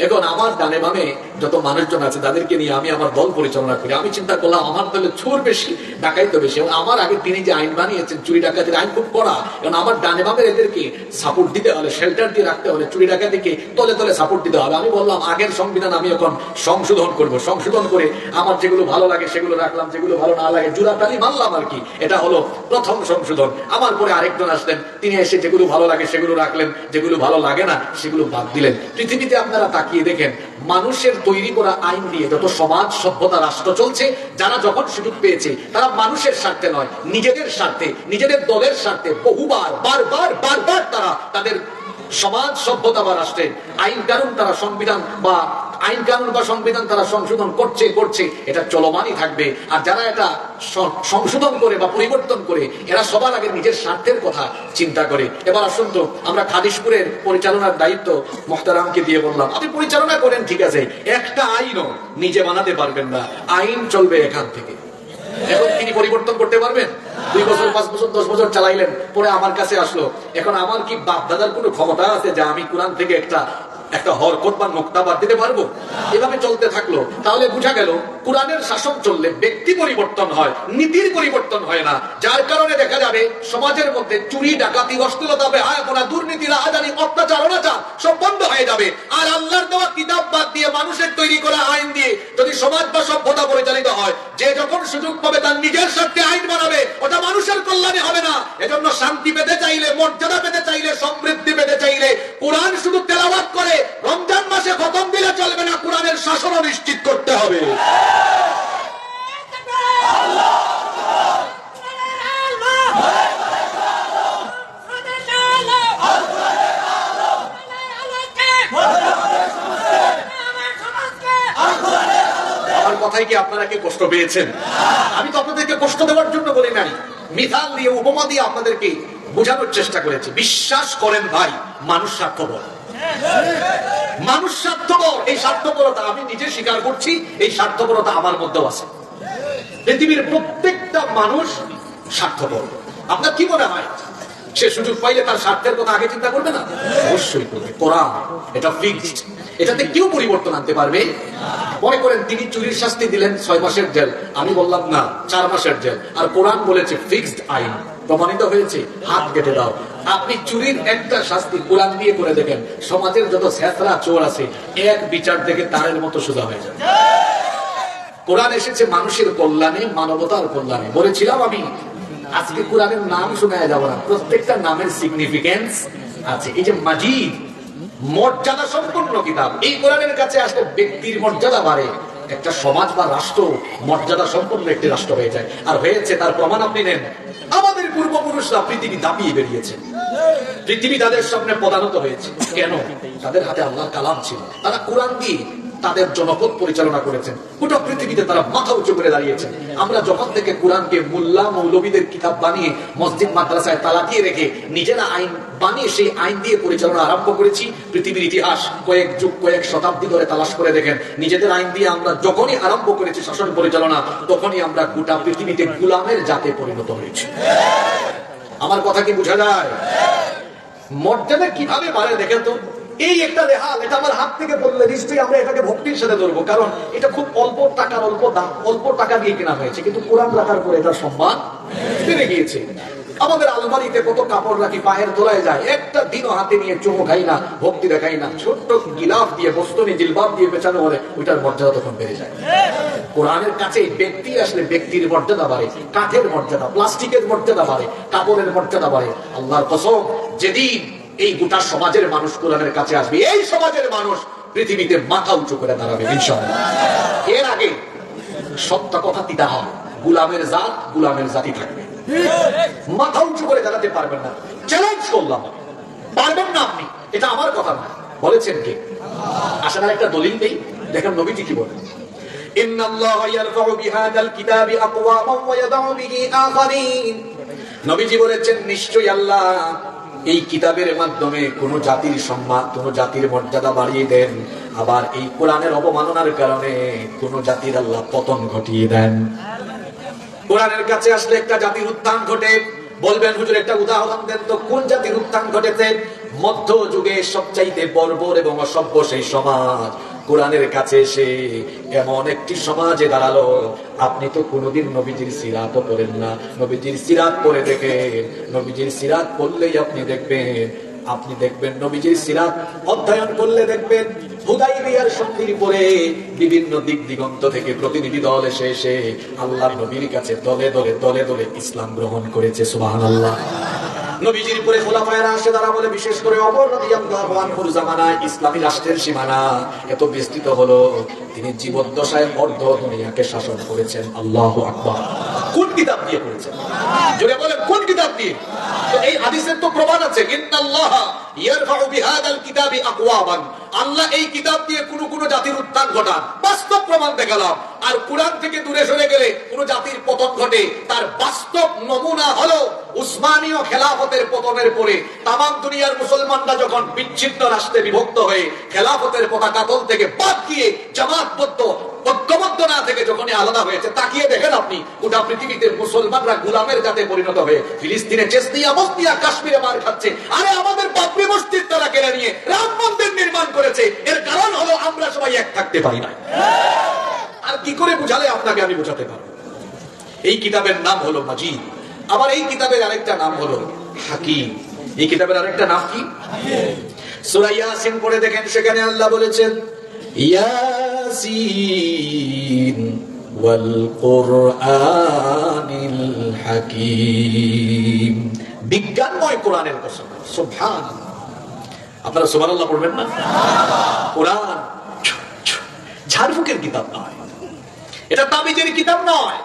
এখন আমার ডানে বামে যত মানুষজন আছে তাদেরকে নিয়ে আমি আমার দল পরিচালনা করি। আমি চিন্তা করলাম আমার দলে চোর বেশি, ডাকাইতো বেশি, এবং আমার আগে তিনি যে আইন বানিয়েছেন চুরি ডাকাতির আইন খুব কড়া, এবং আমার ডানে বামে এদেরকে সাপোর্ট দিতে হলে, শেল্টার দিয়ে রাখতে হলে, চুরি ডাকাতিকে তলে তলে সাপোর্ট দিতে হবে। আমি বললাম আগের সংবিধান আমি এখন সংশোধন করব, সংশোধন করে আমার যেগুলো ভালো লাগে সেগুলো রাখলাম, যেগুলো ভালো না লাগে জুরাতালি মানলাম আর কি। এটা হলো প্রথম সংশোধন। আমার পরে আরেকজন আসলেন, তিনি এসে যেগুলো ভালো লাগে সেগুলো রাখলেন, যেগুলো ভালো লাগে না সেগুলো বাদ দিলেন। পৃথিবীতে আপনারা তাকিয়ে দেখেন, মানুষের তৈরি করা আইন দিয়ে যত সমাজ সভ্যতা রাষ্ট্র চলছে, যারা যখন সুযোগ পেয়েছে তারা মানুষের স্বার্থে নয়, নিজেদের স্বার্থে, নিজেদের দলের স্বার্থে বহুবার বারবার বারবার তারা তাদের সমাজ সভ্যতা বা রাষ্ট্রের আইন কানুন, তারা সংবিধান বা আইন কানুন বা সংবিধান তারা সংশোধন করছে করছে, এটা চলমানই থাকবে। আর যারা এটা সংশোধন করে বা পরিবর্তন করে, এরা সবার আগে নিজের স্বার্থের কথা চিন্তা করে। এবার আসুন তো, আমরা খালিশপুরের পরিচালনার দায়িত্ব মোহতারামকে দিয়ে বললাম আপনি পরিচালনা করেন, ঠিক আছে, একটা আইনও নিজে বানাতে পারবেন না, আইন চলবে এখান থেকে। এখন তিনি পরিবর্তন করতে পারবেন? 2 বছর 5 বছর 10 বছর চালাইলেন, পরে আমার কাছে আসলো। এখন আমার কি বাপ দাদার কোনো ক্ষমতা আছে যে আমি কোরআন থেকে একটা হরকত বা নোক্তা বাদ দিতে পারবো? এভাবে চলতে থাকলো। তাহলে বোঝা গেল কোরআনের শাসন চললে ব্যক্তি পরিবর্তন হয়, নীতির পরিবর্তন হয় না। যার কারণে দেখা যাবে সমাজের মধ্যে চুরি ডাকাতি অশ্লীলতা বেহায়াপনা দুর্নীতি রাহাজানি অত্যাচার অনাচার সব বন্ধ হয়ে যাবে। আর আল্লাহর দেওয়া কিতাব বাদ দিয়ে মানুষের তৈরি করা আইন দিয়ে যদি সমাজ বা সভ্যতা পরিচালিত হয়, যে যখন সুযোগ পাবে তার নিজের স্বার্থে আইন বানাবে, ওটা মানুষের কল্যাণে হবে না। এজন্য শান্তি পেতে চাইলে, মর্যাদা পেতে চাইলে, সমৃদ্ধি পেতে চাইলে কোরআন শুধু তেলাওয়াত করে রমজান মাসে খতম দিলে চলবে না, কোরআনের শাসনও নিশ্চিত করতে হবে। আমার কথায় কি আপনারা কি কষ্ট পেয়েছেন? আমি তো আপনাদেরকে কষ্ট দেওয়ার জন্য বলি নাই, মিথাল দিয়ে উপমা দিয়ে আপনাদেরকে বোঝানোর চেষ্টা করেছি। বিশ্বাস করেন ভাই, মানুষ স্বার্থপর, মানুষ স্বার্থপর। এই স্বার্থপরতা আমি নিজে স্বীকার করছি, এই স্বার্থপরতা আমার মধ্যেও আছে। পৃথিবীর প্রত্যেকটা মানুষ স্বার্থপর। আপনার কি মনে হয় সে সুযোগ পাইলে তার স্বার্থের কথা আগে চিন্তা করবে না? অবশ্যই করবে। কোরআন এটা ফিক্সড, এটাতে কেউ পরিবর্তন আনতে পারবে। মনে করেন তিনি চুরির শাস্তি দিলেন 6 মাসের জেল, আমি বললাম না 4 মাসের জেল, আর কোরআন বলেছে ফিক্সড আইন, প্রমাণিত হয়েছে, হাত কেটে দাও। আপনি চুরির একটা শাস্তি কোরআন দিয়ে করে দেখেন, সমাজের যত ছেঁচড়া চোর আছে এক বিচার থেকে তারের মতো সোজা হয়ে যাবে। কোরআন এসেছে মানুষের কল্যাণে, মানবতার কল্যাণে। বলেছিলাম আমি, আজকে কোরআনের নাম শোনা যাব না, প্রত্যেকটা নামের সিগনিফিকেন্স আছে। এই যে মাজিদ, মর্যাদা সম্পন্ন কিতাব, এই কোরআনের কাছে আসলে ব্যক্তির মর্যাদা বাড়ে, একটা সমাজ বা রাষ্ট্র মর্যাদা সম্পন্ন একটি রাষ্ট্র হয়ে যায়। আর হয়েছে, তার প্রমাণ আপনি নেন। আমাদের পূর্বপুরুষরা পৃথিবী দাপিয়ে বেরিয়েছে, পৃথিবী তাদের সামনে প্রদানত হয়েছে। কেন? তাদের হাতে আল্লাহর কালাম ছিল, তারা কোরআন দিয়ে তাদের জনপদ পরিচালনা করেছেন, গোটা পৃথিবীতে তারা মাথা উঁচু করে দাঁড়িয়েছেন। আমরা যখন থেকে কোরআনকে মোল্লা মৌলবীদের কিতাব বানিয়ে মসজিদ মাদ্রাসায় তালা দিয়ে রেখে নিজেরা আইন বানিয়ে সেই আইন দিয়ে পরিচালনা আরম্ভ করেছি, পৃথিবীর ইতিহাস কয়েক যুগ কয়েক শতাব্দী ধরে তালাশ করে দেখেন, নিজেদের আইন দিয়ে আমরা যখনই আরম্ভ করেছি শাসন পরিচালনা, তখনই আমরা গোটা পৃথিবীতে গোলামের জাতে পরিণত হয়েছি। আমার কথা কি বোঝা যায়? মর্যাদা কিভাবে বাড়ে দেখেন তো। এই একটা রেহাল, এটা আমার হাত থেকে পড়লে নিশ্চয়ই আমরা এটাকে ভক্তির সাথে ধরবো, কারণ এটা খুব অল্প টাকার, অল্প দাম, অল্প টাকা দিয়ে কেনা হয়েছে, কিন্তু কোরআন রাখার পরে এটার সম্মান বেড়ে গিয়েছে। আমাদের আলমারিতে কত কাপড় রাখি, পায়ের তোলায় যায়, একটা দিনও হাতে নিয়ে চুমু খাই না, ভক্তি দেখাই না। ছোট্ট গিলাফ দিয়ে, বস্তনি জিলবাব দিয়ে পেছানো হলে ওইটার মর্যাদা তখন বেড়ে যায়। কোরআনের কাছে ব্যক্তি আসলে ব্যক্তির মর্যাদা বাড়ে, কাঠের মর্যাদা, প্লাস্টিকের মর্যাদা বাড়ে, কাপড়ের মর্যাদা বাড়ে। আল্লাহর কসম, যেদিন এই গোটা সমাজের মানুষ কোরআনের কাছে আসবে, এই সমাজের মানুষ পৃথিবীতে মাথা উঁচু করে দাঁড়াবে ইনশাআল্লাহ। এর আগে সত্য কথা তিতা হবে, গোলামের জাত গোলামের জাতি থাকবে, মাথা উঁচু করে দাঁড়াতে পারবেন না। চ্যালেঞ্জ করলাম, পারবেন না আপনি, এটা আমার কথা না, বলেছেন কে? আসলে একটা দলিল নেই, দেখেন নবীজি কি বলেন। ইন্নাল্লাহা ইয়ারফাউ বিহাদাল কিতাবি আকওয়ামান ওয়া ইয়াদউ বিহি আখারিন। নবীজি বলেছেন, নিশ্চয়ই আল্লাহ এই কিতাবের মাধ্যমে কোন জাতির সম্মান, কোন জাতির মর্যাদা বাড়িয়ে দেন, আবার এই কোরআনের অবমাননার কারণে কোন জাতির আল্লাহ পতন ঘটিয়ে দেন। কোরআনের কাছে আসলে একটা জাতির উত্থান ঘটে। বলবেন হুজুর একটা উদাহরণ দেন তো, কোন জাতির উত্থান ঘটেছে? মধ্য যুগে সবচাইতে বর্বর এবং অসভ্য সেই সমাজ কোরআনের কাছে এসে এমন একটি সমাজে দাঁড়ালো। আপনি তো কোনোদিন নবীজির সিরাতও পড়েন না, নবীজির সিরাত পড়ে দেখেন। নবীজির সিরাত পড়লেই আপনি দেখবেন নবীজির সিরাত অধ্যয়ন করলে দেখবেন হুদাইবিয়ার সন্ধির পরে বিভিন্ন দিক দিগন্ত থেকে প্রতিনিধি দল এসে আল্লাহর নবীর কাছে দলে দলে ইসলাম গ্রহণ করেছে। সুবহানাল্লাহ। নবীজির পরে খোলাফায়ে রাশিদারা বলে, বিশেষ করে ওমর রাদিয়াল্লাহু আনহুর জামানায় ইসলামী রাষ্ট্রের সীমানা এত বিস্তৃত হলো, তিনি জীবদ্দশায় অর্ধ দুনিয়াকে শাসন করেছেন। আল্লাহু আকবার। কোন কিতাব দিয়ে করেছেন? জোরে বলেন, কোন কিতাব দিয়ে? তো এই হাদিসের তো প্রমাণ আছে, ইন্নাল্লাহা ইয়ারফাউ বিহাদাল কিতাবি আকওয়ামান। আল্লাহ এই কিতাব দিয়ে কোন জাতির উত্থান ঘটান, বাস্তব প্রমাণ দেখালাম। আর কোরআন থেকে দূরে সরে গেলে কোন জাতির পতন ঘটে, তার বাস্তব নমুনা হলো উসমানীয় খেলাফতের পতনের পরে তামাম দুনিয়ার মুসলমানরা যখন বিচ্ছিন্ন রাষ্ট্রে বিভক্ত হয়ে খেলাফতের পতাকা তল থেকে বাদ দিয়ে জামাতবদ্ধ ঐক্যবদ্ধ না থেকে যখন আলাদা হয়েছে, তাকিয়ে দেখেন আপনি গোটা পৃথিবীতে মুসলমানরা গোলামের জাতে পরিণত হয়ে ফিলিস্তিনে চেচনিয়া বসনিয়া কাশ্মীরে মার খাচ্ছে। আরে আমাদের বাবরি মসজিদ তারা কেড়ে নিয়ে রাম মন্দির নির্মাণ করেছে। এর কারণ হলো আমরা সবাই এক থাকতে পারি না। আর কি করে বুঝালে আপনাকে আমি বোঝাতে পারবো? এই কিতাবের নাম হলো মাজিদ। আবার এই কিতাবের আরেকটা নাম হলো হাকিম। এই কিতাবের আরেকটা নাম কি? সূরা ইয়াসিন পড়ে দেখেন, সেখানে আল্লাহ বলেছেন, ইয়াসিন ওয়াল কুরআনিল হাকিম। বিজ্ঞানময় কোরআনের কসম। সুবহানাল্লাহ। আপনারা সুবহানাল্লাহ পড়বেন না? কোরআন ঝাড়ফুকের কিতাব নয়, এটা তাবিজের কিতাব নয়।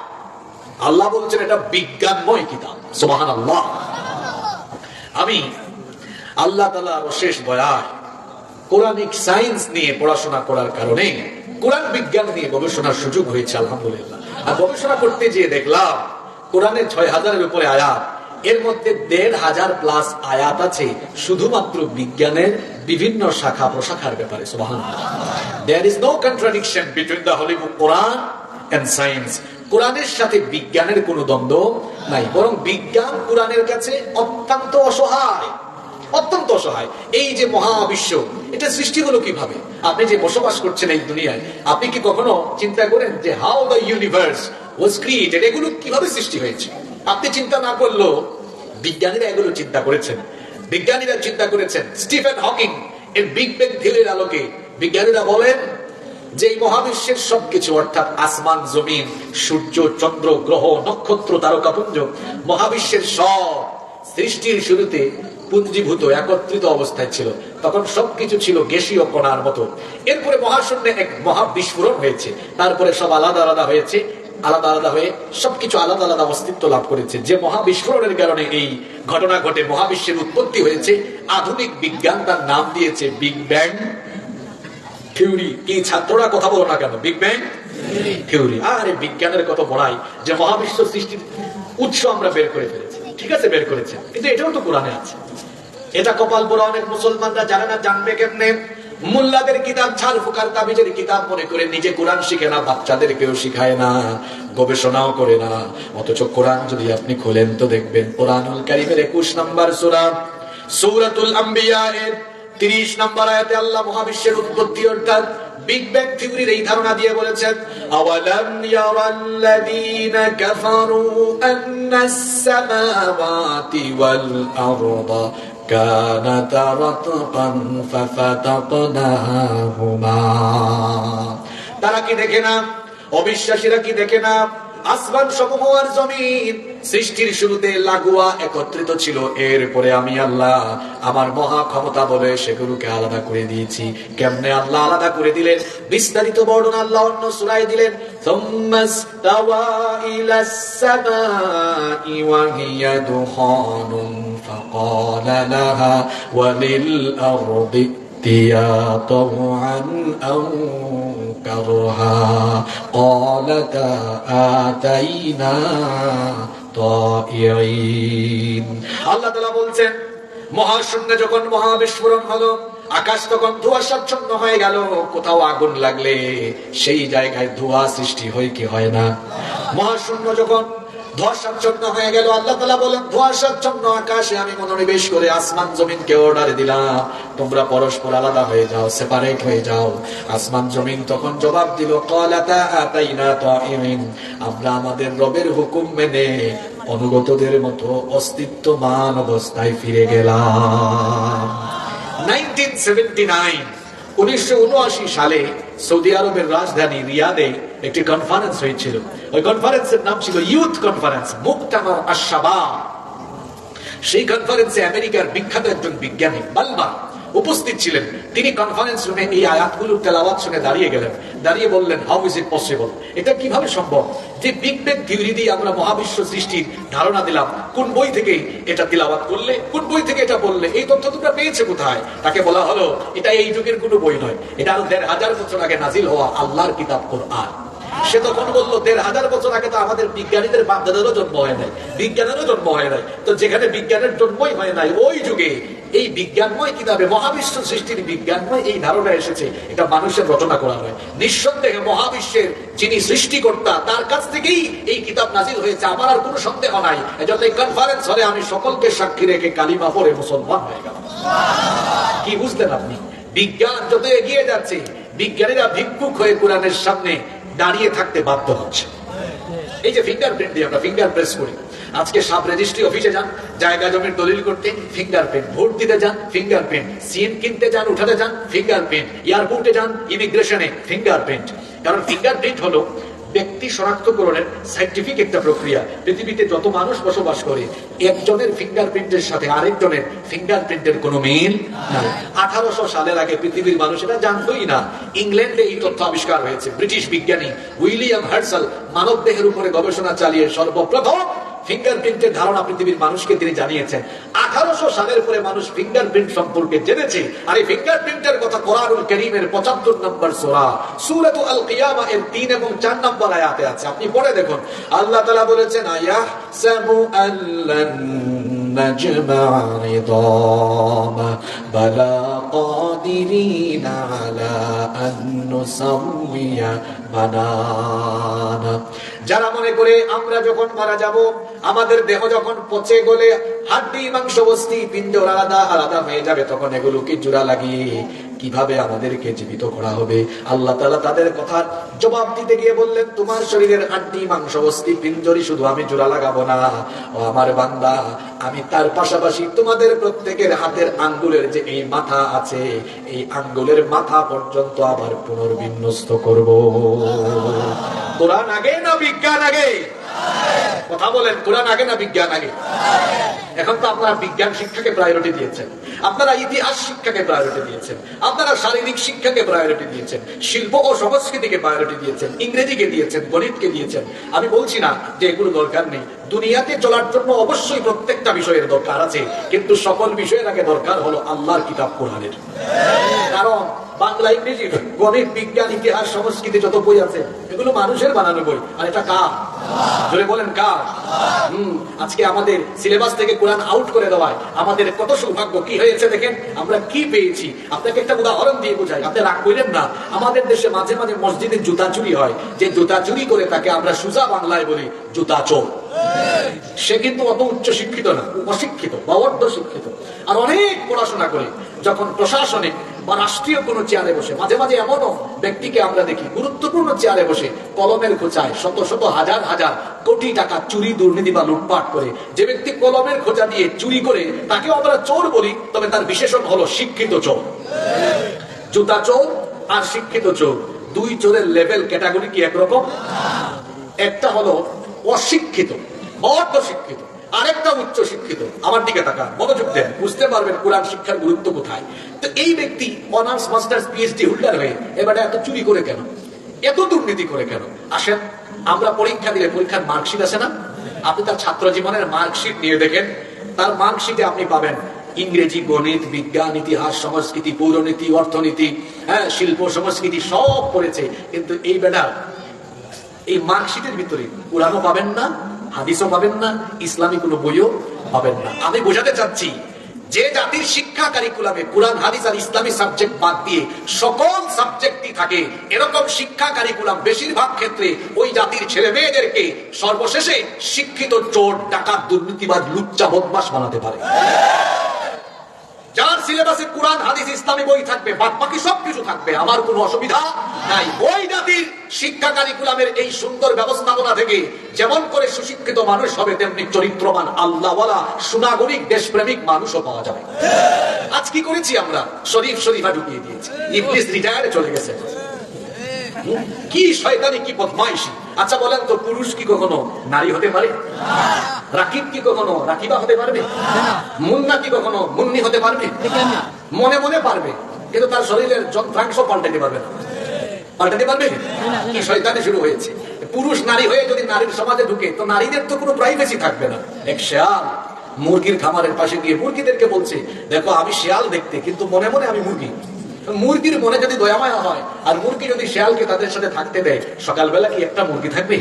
আল্লাহ বলছেন এটা বিজ্ঞানময় কিতাব। সুবহানাল্লাহ। আমি আল্লাহ তাআলার অশেষ দয়ায় কোরআনিক সায়েন্স নিয়ে পড়াশোনা করার কারণে কোরআন বিজ্ঞান নিয়ে গবেষণার সুযোগ হয়েছে, আলহামদুলিল্লাহ। আর গবেষণা করতে গিয়ে দেখলাম কোরআনের ৬,০০০-এর উপরে আয়াত, এর মধ্যে ১,৫০০ প্লাস আয়াত আছে শুধুমাত্র বিজ্ঞানের বিভিন্ন শাখা প্রশাখার ব্যাপারে। সুবহানাল্লাহ। There is no contradiction between the Holy Quran and science. কোরআনের সাথে বিজ্ঞানের কোনো দ্বন্দ্ব নাই, বরং বিজ্ঞান কোরআনের কাছে অত্যন্ত অসহায়, অত্যন্ত অসহায়। এই যে মহাবিশ্ব, এটা সৃষ্টি হলো কিভাবে? আপনি যে বসবাস করছেন এই দুনিয়ায়, আপনি কি কখনো চিন্তা করেন যে how the universe was created? এগুলো কিভাবে সৃষ্টি হয়েছে? আপনি চিন্তা না করলেও বিজ্ঞানীরা এগুলো চিন্তা করেছেন। বিজ্ঞানীরা চিন্তা করেছেন। স্টিফেন হকিং এর বিগ ব্যাং থিওরির আলোকে বিজ্ঞানীরা বলেন যে এই মহাবিশ্বের সবকিছু, অর্থাৎ আসমান জমিন, সূর্য চন্দ্র গ্রহ নক্ষত্র তারকাপুঞ্জ, মহাবিশ্বের সব সৃষ্টির শুরুতে পুঞ্জীভূত একত্রিত অবস্থায় ছিল। তখন সবকিছু ছিল গ্যাসীয় কণার মতো। এরপরে মহাশূন্যে এক মহাবিস্ফোরণ হয়েছে, তারপরে সব আলাদা আলাদা হয়েছে, আলাদা আলাদা হয়ে সবকিছু আলাদা আলাদা অস্তিত্ব লাভ করেছে। যে মহাবিস্ফোরণের কারণে এই ঘটনা ঘটে, মহাবিশ্বের উৎপত্তি হয়েছে, আধুনিক বিজ্ঞান তার নাম দিয়েছে বিগ ব্যাং থিওরি। কি ছাত্ররা কথা বলো না কেন? Big bang theory. আরে বিজ্ঞানের কত বড়াই যে মহাবিশ্ব সৃষ্টির উৎস আমরা বের করে ফেলেছি। ঠিক আছে, বের করেছে, কিন্তু এটাও তো কোরআনে আছে। এটা কপাল পোড়া অনেক মুসলমানরা জানে না, জানবে কেমনে? মুল্লাদের কিতাব, ঝাড়ফুকার তাবিজের কিতাব মনে করে নিজে কোরআন শিখে না, বাচ্চাদেরকেও শিখায় না, গবেষণাও করে না। অথচ কোরআন যদি আপনি খোলেন তো দেখবেন কোরআনুল কারীমের ২১ নম্বর সূরা, সূরাতুল আম্বিয়া এর ৩০ নম্বর আয়াতে আল্লাহ মহাবিশ্বের উৎপত্তি অর্থাৎ বিগ ব্যাং থিওরির এই ধারণা দিয়ে বলেছেন, আওয়ালাম ইয়ারাল্লাযীনা কাফারু আন্নাস সামাওয়াতি ওয়াল আরদা কানাতা রাতকান ফাফাতাকনাহুমা। তারা কি দেখে না? অবিশ্বাসীরা কি দেখে না? আসমান সমূহ আর জমিন সৃষ্টির শুরুতে লাগোয়া একত্রিত ছিল, এরপরে আমি আল্লাহ আমার মহা ক্ষমতা বলে সেগুলোকে আলাদা করে দিয়েছি। কেমনে আল্লাহ আলাদা করে দিলেন? বিস্তারিত বর্ণনা আল্লাহ অন্য সূরায় দিলেন, সুম্মাস্তাওয়া ইলাস সামাই ওয়া হিয়া দুখানুন ফাকালা লাহা ওয়া লিল আরদি ائتيا طوعا أو كرها قالتا آتينا طائعين। আল্লাহ তাআলা বলছেন, মহাশূন্যে যখন মহাবিস্ফোরণ হলো, আকাশ তখন ধোঁয়াশাচ্ছন্ন হয়ে গেল। কোথাও আগুন লাগলে সেই জায়গায় ধোঁয়া সৃষ্টি হয় কি হয় না? মহাশূন্য যখন ধোঁয়াশাচ্ছন্ন হয়ে গেল, আল্লাহ তাআলা বলেন, ধোঁয়াশাচ্ছন্ন আকাশে আমি মনোনিবেশ করে আসমান জমিনকে অর্ডার দিলাম, তোমরা পরস্পর আলাদা হয়ে যাও, সেপারেট হয়ে যাও। আসমান জমিন তখন জবাব দিল, ক্বালাতা আতাইনা তাইমিন, আমরা আমাদের রবের হুকুম মেনে অনুগতদের মতো অস্তিত্বমান অবস্থায় ফিরে গেলাম। 1979 সালে সৌদি আরবের রাজধানী রিয়াদে একটি কনফারেন্স হয়েছিল। ওই কনফারেন্সের নাম ছিল ইউথ কনফারেন্স, মুক্তামার আশ-শাবাব। সেই কনফারেন্সে আমেরিকার বিখ্যাত একজন বিজ্ঞানী বালমার উপস্থিত ছিলেন। তিনি কনফারেন্স রুমে এই আয়াতগুলোর তেলাওয়াত শুনে দাঁড়িয়ে গেলেন, দাঁড়িয়ে বললেন, হাউ ইজ ইট পসিবল, এটা কিভাবে সম্ভব যে বিগ ব্যাং থিওরি দিয়ে আমরা মহাবিশ্ব সৃষ্টির ধারণা দিলাম, কোন বই থেকে এটা তিলাওয়াত করলে, কোন বই থেকে এটা বললে, এই তথ্য তোমরা পেয়েছে কোথায়? তাকে বলা হলো, এটা এই যুগের কোনো বই নয়, এটা আরো 1500 বছর আগে নাজিল হওয়া আল্লাহর কিতাব কোরআন। সে তখন বললো, 1500 বছর আগে তো আমাদের বিজ্ঞানীদের বাপদাদেরও জন্ম হয় নাই, বিজ্ঞানেরও জন্ম হয় নাই, তো যেখানে বিজ্ঞানের জন্মই হয় নাই, ওই যুগে এই বিজ্ঞানময় কিতাবে মহাবিশ্ব সৃষ্টির বিজ্ঞানময় এই ধারণা এসেছে, এটা মানুষের রচনা করা হয়। নিঃসন্দেহে মহাবিশ্বের যিনি সৃষ্টিকর্তা, তার কাছ থেকেই এই কিতাব নাজিল হয়েছে, আমার আর কোনো সন্দেহ নাই। এজন্য এই কনফারেন্স হলে আমি সকলকে সাক্ষী রেখে কালিমা পড়ে মুসলমান হয়ে গেলাম। কি বুঝলেন আপনি? বিজ্ঞান যত এগিয়ে যাচ্ছে, বিজ্ঞানীরা ভিক্ষুক হয়ে কোরআনের সামনে দাঁড়িয়ে থাকতে বাধ্য হচ্ছে। এই যে ফিঙ্গারপ্রিন্ট দিয়ে আমরা ফিঙ্গার প্রেস করি, আজকে সাব রেজিস্ট্রি অফিসে যান জায়গা জমির দলিল করতে, ফিঙ্গারপ্রিন্ট, ভোট দিতে যান ফিঙ্গারপ্রিন্ট, সিম কিনতে যান, উঠাতে যান ফিঙ্গারপ্রিন্ট, এয়ারপোর্টে যান, ইমিগ্রেশনে ফিঙ্গারপ্রিন্ট। কারণ ফিঙ্গারপ্রিন্ট হলো ব্যক্তি শনাক্তকরণের সাইন্টিফিক একটা প্রক্রিয়া। পৃথিবীতে যত মানুষ বসবাস করে, একজনের ফিঙ্গারপ্রিন্টের সাথে আরেকজনের ফিঙ্গারপ্রিন্টের কোনো মিল নাই। 1800 সালের আগে পৃথিবীর মানুষ এটা জানতোই না। ইংল্যান্ডে এই তথ্য আবিষ্কার হয়েছে। ব্রিটিশ বিজ্ঞানী উইলিয়াম হার্সাল মানব দেহের উপরে গবেষণা চালিয়ে সর্বপ্রথম ফিঙ্গারপ্রিন্টের ধারণা পৃথিবীর মানুষকে তিনি জানিয়েছেন। 1800 সালের পরে মানুষ ফিঙ্গারপ্রিন্ট সম্পর্কে জেনেছে। আর এই ফিঙ্গারপ্রিন্টের কথা কোরআনুল কারীমের 75 নম্বর সূরা সূরাতুল আল কিয়ামা এর 3 এবং 4 নম্বর আয়াতে আছে। আপনি পড়ে দেখুন, আল্লাহ তাআলা বলেছেন, আয়াহসাবু আল্লান নাজমা'a 'ইদামা বালা কাদিরিনা আলা আন নুসাউইয়া বানানা। যারা মনে করে আমরা যখন মারা যাব, আমাদের দেহ যখন পচে গলে হাড্ডি মাংস বস্তি পিণ্ড আলাদা আলাদা হয়ে যাবে, তখন এগুলোকে জোড়া লাগিয়ে কিভাবে আমাদেরকে জীবিত করা হবে? আল্লাহ তাআলা তাদের কথার জবাব দিতে গিয়ে বললেন, তোমার শরীরের হাড্ডি মাংস বস্তি পিঞ্জরি শুধু আমি জোড়া লাগাবো না, ও আমার বান্দা, আমি তার পাশাপাশি তোমাদের প্রত্যেকের হাতের আঙ্গুলের যে এই মাথা আছে, এই আঙ্গুলের মাথা পর্যন্ত আবার পুনর্বিন্যস্ত করব। কোরআন আগে না বিজ্ঞান আগে? কথা বলেন, কোরআন আগে না বিজ্ঞান আগে? এখন তো আপনারা বিজ্ঞান শিক্ষাকে প্রায়োরিটি দিয়েছেন, আপনারা ইতিহাস শিক্ষাকে প্রায়োরিটি দিয়েছেন, আপনারা শারীরিক শিক্ষাকে প্রায়োরিটি দিয়েছেন, শিল্প ও সংস্কৃতিকে প্রায়োরিটি দিয়েছেন, ইংরেজিকে দিয়েছেন, গণিতকে দিয়েছেন। আমি বলছি না যে এগুলো দরকার নেই। দুনিয়াতে চলার জন্য অবশ্যই প্রত্যেকটা বিষয়ের দরকার আছে, কিন্তু সকল বিষয়ের আগে দরকার হলো আল্লাহর কিতাব কোরআনের। কারণ বাংলা, ইংরেজি, গণিত, বিজ্ঞান, ইতিহাস, সংস্কৃতি যত বই আছে, এগুলো মানুষের বানানো বই। আর এটা কার? জোরে বলেন, কার? আজকে আমাদের সিলেবাস থেকে কোরআন আউট করে দেওয়ায় আমাদের কত সৌভাগ্য। কি হয়েছে দেখেন, আমরা কি পেয়েছি। আপনাকে একটা উদাহরণ দিয়ে বোঝাই, আপনি রাগ করেন না। আমাদের দেশে মাঝে মাঝে মসজিদে জুতা চুরি হয়। যে জুতা চুরি করে তাকে আমরা সোজা বাংলায় বলি জুতা চোর। সে কিন্তু অত উচ্চ শিক্ষিত না, অশিক্ষিত বা অর্ধ শিক্ষিত। আর অনেক পড়াশোনা করে যখন প্রশাসনে বা রাষ্ট্রীয় কোনো চেয়ারে বসে, মাঝে মাঝে এমনও ব্যক্তিকে আমরা দেখি গুরুত্বপূর্ণ চেয়ারে বসে কলমের খোঁচায় শত শত হাজার হাজার কোটি টাকা চুরি, দুর্নীতি বা লুটপাট করে। যে ব্যক্তি কলমের খোঁচা দিয়ে চুরি করে তাকে আমরা চোর বলি, তবে তার বিশেষণ হলো শিক্ষিত চোর। জুতা চোর আর শিক্ষিত চোর, দুই চোরের লেভেল ক্যাটাগরি কি একরকম? একটা হলো অশিক্ষিত, অর্ধ শিক্ষিত, আরেকটা উচ্চ শিক্ষিত। আমার দিকে তাকান, মনোযোগ দেন, বুঝতে পারবেন কোরআন শিক্ষার গুরুত্ব কোথায়। তো এই ব্যক্তি অনার্স, মাস্টার্স, পিএইচডি হোল্ডার হয়ে এবারে এত চুরি করে কেন, এত দুর্নীতি করে কেন? আসেন, আমরা পরীক্ষা দিলে পরীক্ষার মার্কশিট আছে না? আপনি তার ছাত্র জীবনের মার্কশিট নিয়ে দেখেন, তার মার্কশিটে আপনি পাবেন ইংরেজি, গণিত, বিজ্ঞান, ইতিহাস, সংস্কৃতি, পৌরনীতি, অর্থনীতি, হ্যাঁ, শিল্প সংস্কৃতি সব পড়েছে, কিন্তু এই বেটা এই মার্কশিটের ভিতরে কোরআনও পাবেন না, হাদিসও পাবেন না, ইসলামী কোনো বইও পাবেন না। আমি বোঝাতে চাচ্ছি, যে জাতির শিক্ষা কারিকুলামে কোরআন, হাদিস আর ইসলামী সাবজেক্ট বাদ দিয়ে সকল সাবজেক্টই থাকে, এরকম শিক্ষা কারিকুলাম বেশিরভাগ ক্ষেত্রে ওই জাতির ছেলে মেয়েদেরকে সর্বশেষে শিক্ষিত, চোর, ডাকাত, দুর্নীতিবাজ, লুচ্চা, বদমাশ বানাতে পারে। যার সিলেবাসে কোরআন, হাদিস, ইসলামী বই থাকবে, বাদ বাকি সবকিছু থাকবে, আমার কোনো অসুবিধা নাই। ওই জাতির শিক্ষা কারিকুলামের এই সুন্দর ব্যবস্থাপনা থেকে যেমন করে সুশিক্ষিত মানুষ হবে, তেমনি চরিত্রবান, আল্লাহওয়ালা, সুনাগরিক, দেশপ্রেমিক মানুষও পাওয়া যাবে। আজ কি করেছি আমরা? শরীফা ঢুকিয়ে দিয়েছি, ইবলিস রিটায়ারে চলে গেছে। কি শয়তানি, কি বদমাইশি। আচ্ছা বলেন তো, পুরুষ কি কখনো নারী হতে পারে? রাকিব কি কখনো রাকিবা হতে পারবে? মুন্না কি কখনো মুন্নি হতে পারবে? মনে মনে পারবে, কিন্তু তার শরীরের যন্ত্রাংশ পাল্টাতে পারবে না। পাল্টাতে পারবে? কি শয়তানি শুরু হয়েছে। পুরুষ নারী হয়ে যদি নারীর সমাজে ঢুকে, তো নারীদের তো কোনো প্রাইভেসি থাকবে না। এক শেয়াল মুরগির খামারের পাশে গিয়ে মুরগিদেরকে বলছে, দেখো আমি শেয়াল দেখতে, কিন্তু মনে মনে আমি মুরগি। মুরগির মনে যদি দয়ামায়া হয়, আর মুরগি যদি শেয়ালকে তাদের সাথে থাকতে দেয়, সকালবেলা কি একটা মুরগি থাকবে?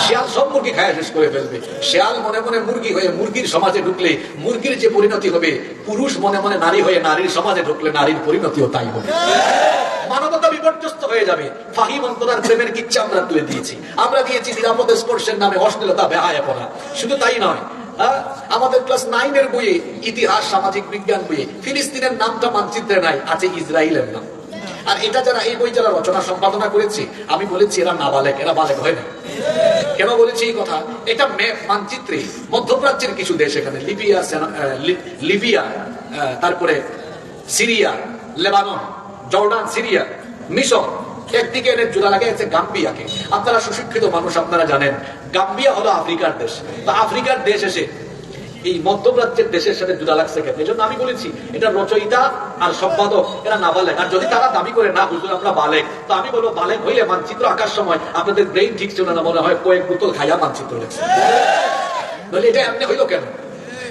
শেয়াল সব মুরগি খায় শেষ করে ফেলবে। শেয়াল মনে মনে মুরগি হয়ে মুরগির সমাজে ঢুকলে মুরগির যে পরিণতি হবে, পুরুষ মনে মনে নারী হয়ে নারীর সমাজে ঢুকলে নারীর পরিণতিও তাই হবে। মানবতা বিপর্যস্ত হয়ে যাবে। ফাহিম অন্তরার প্রেমের কিচ্ছা আমরা তুলে দিয়েছি। আমরা দিয়েছি নিরাপদ স্পর্শের নামে অশ্লীলতা, বেহায়াপনা। শুধু তাই নয়, আমাদের ক্লাস 9 এর বইয়ে, ইতিহাস, সামাজিক বিজ্ঞান বইয়ে ফিলিস্তিনের নামটা মানচিত্রে নাই, আছে ইসরায়েলের নাম। আর এটা যারা এই বই যারা রচনা সম্পাদনা করেছে, আমি বলেছি এরা নাবালেক, এরা বালেক হয় না। কেন বলেছি এই কথা? এটা ম্যাপ, মানচিত্রে মধ্যপ্রাচ্যের কিছু দেশ, এখানে লিবিয়া, তারপরে সিরিয়া, লেবানন, জর্ডান, সিরিয়া, মিশর, একদিকে এনে জোড়া লাগাইছে গাম্বিয়াকে। আপনারা সুশিক্ষিত মানুষ, আপনারা জানেন গাম্বিয়া হলো আফ্রিকার দেশ। তো আফ্রিকার দেশ এসে এই মধ্যপ্রাচ্যের দেশের সাথে জোড়া লাগছে কেন? এই জন্য আমি বলেছি এটা রচয়িতা আর সম্পাদক এরা নাবালেক। আর যদি তারা দাবি করে না হুজুর আমরা বালেক, তো আমি বলবো বালেক হইলে মানচিত্র আঁকার সময় আপনাদের ব্রেইন ঠিক ছিল না, মনে হয় কয়েক বোতল খাইয়া মানচিত্র লেগছে। বলে এটা এমনি হইলো কেন?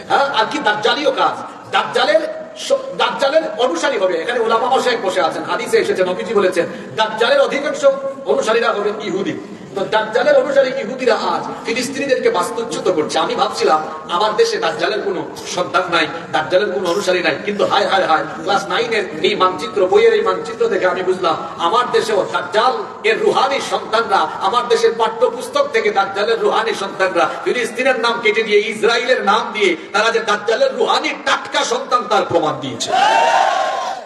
হ্যাঁ, আর কি দাজ্জালীয় কাজ। দাজ্জালের অনুসারী হবে, এখানে ওলামা মাশায়েখ বসে আছেন, হাদিসে এসেছে, নবীজি বলেছেন দাজ্জালের অধিকাংশ অনুসারীরা হবে ইহুদি। তো দাজ্জালের অনুসারী ইহুদিরা আজ ফিলিস্তিনিদেরকে বাস্তুচ্যুত করছে। আমি ভাবছিলাম আমার দেশে দাজ্জালের কোনো সন্তান নাই, দাজ্জালের কোনো অনুসারী নাই, কিন্তু হায় হায় হায়, ক্লাস 9 এর এই মানচিত্র, বইয়ের এই মানচিত্র দেখে আমি বুঝলাম আমার দেশেও দাজ্জাল এর রুহানি সন্তানরা, আমার দেশের পাঠ্যপুস্তক থেকে দাজ্জালের রুহানি সন্তানরা ফিলিস্তিনের নাম কেটে দিয়ে ইসরায়েলের নাম দিয়ে তারা যে দাজ্জালের রুহানি টাটকা সন্তান তার প্রমাণ দিয়েছে।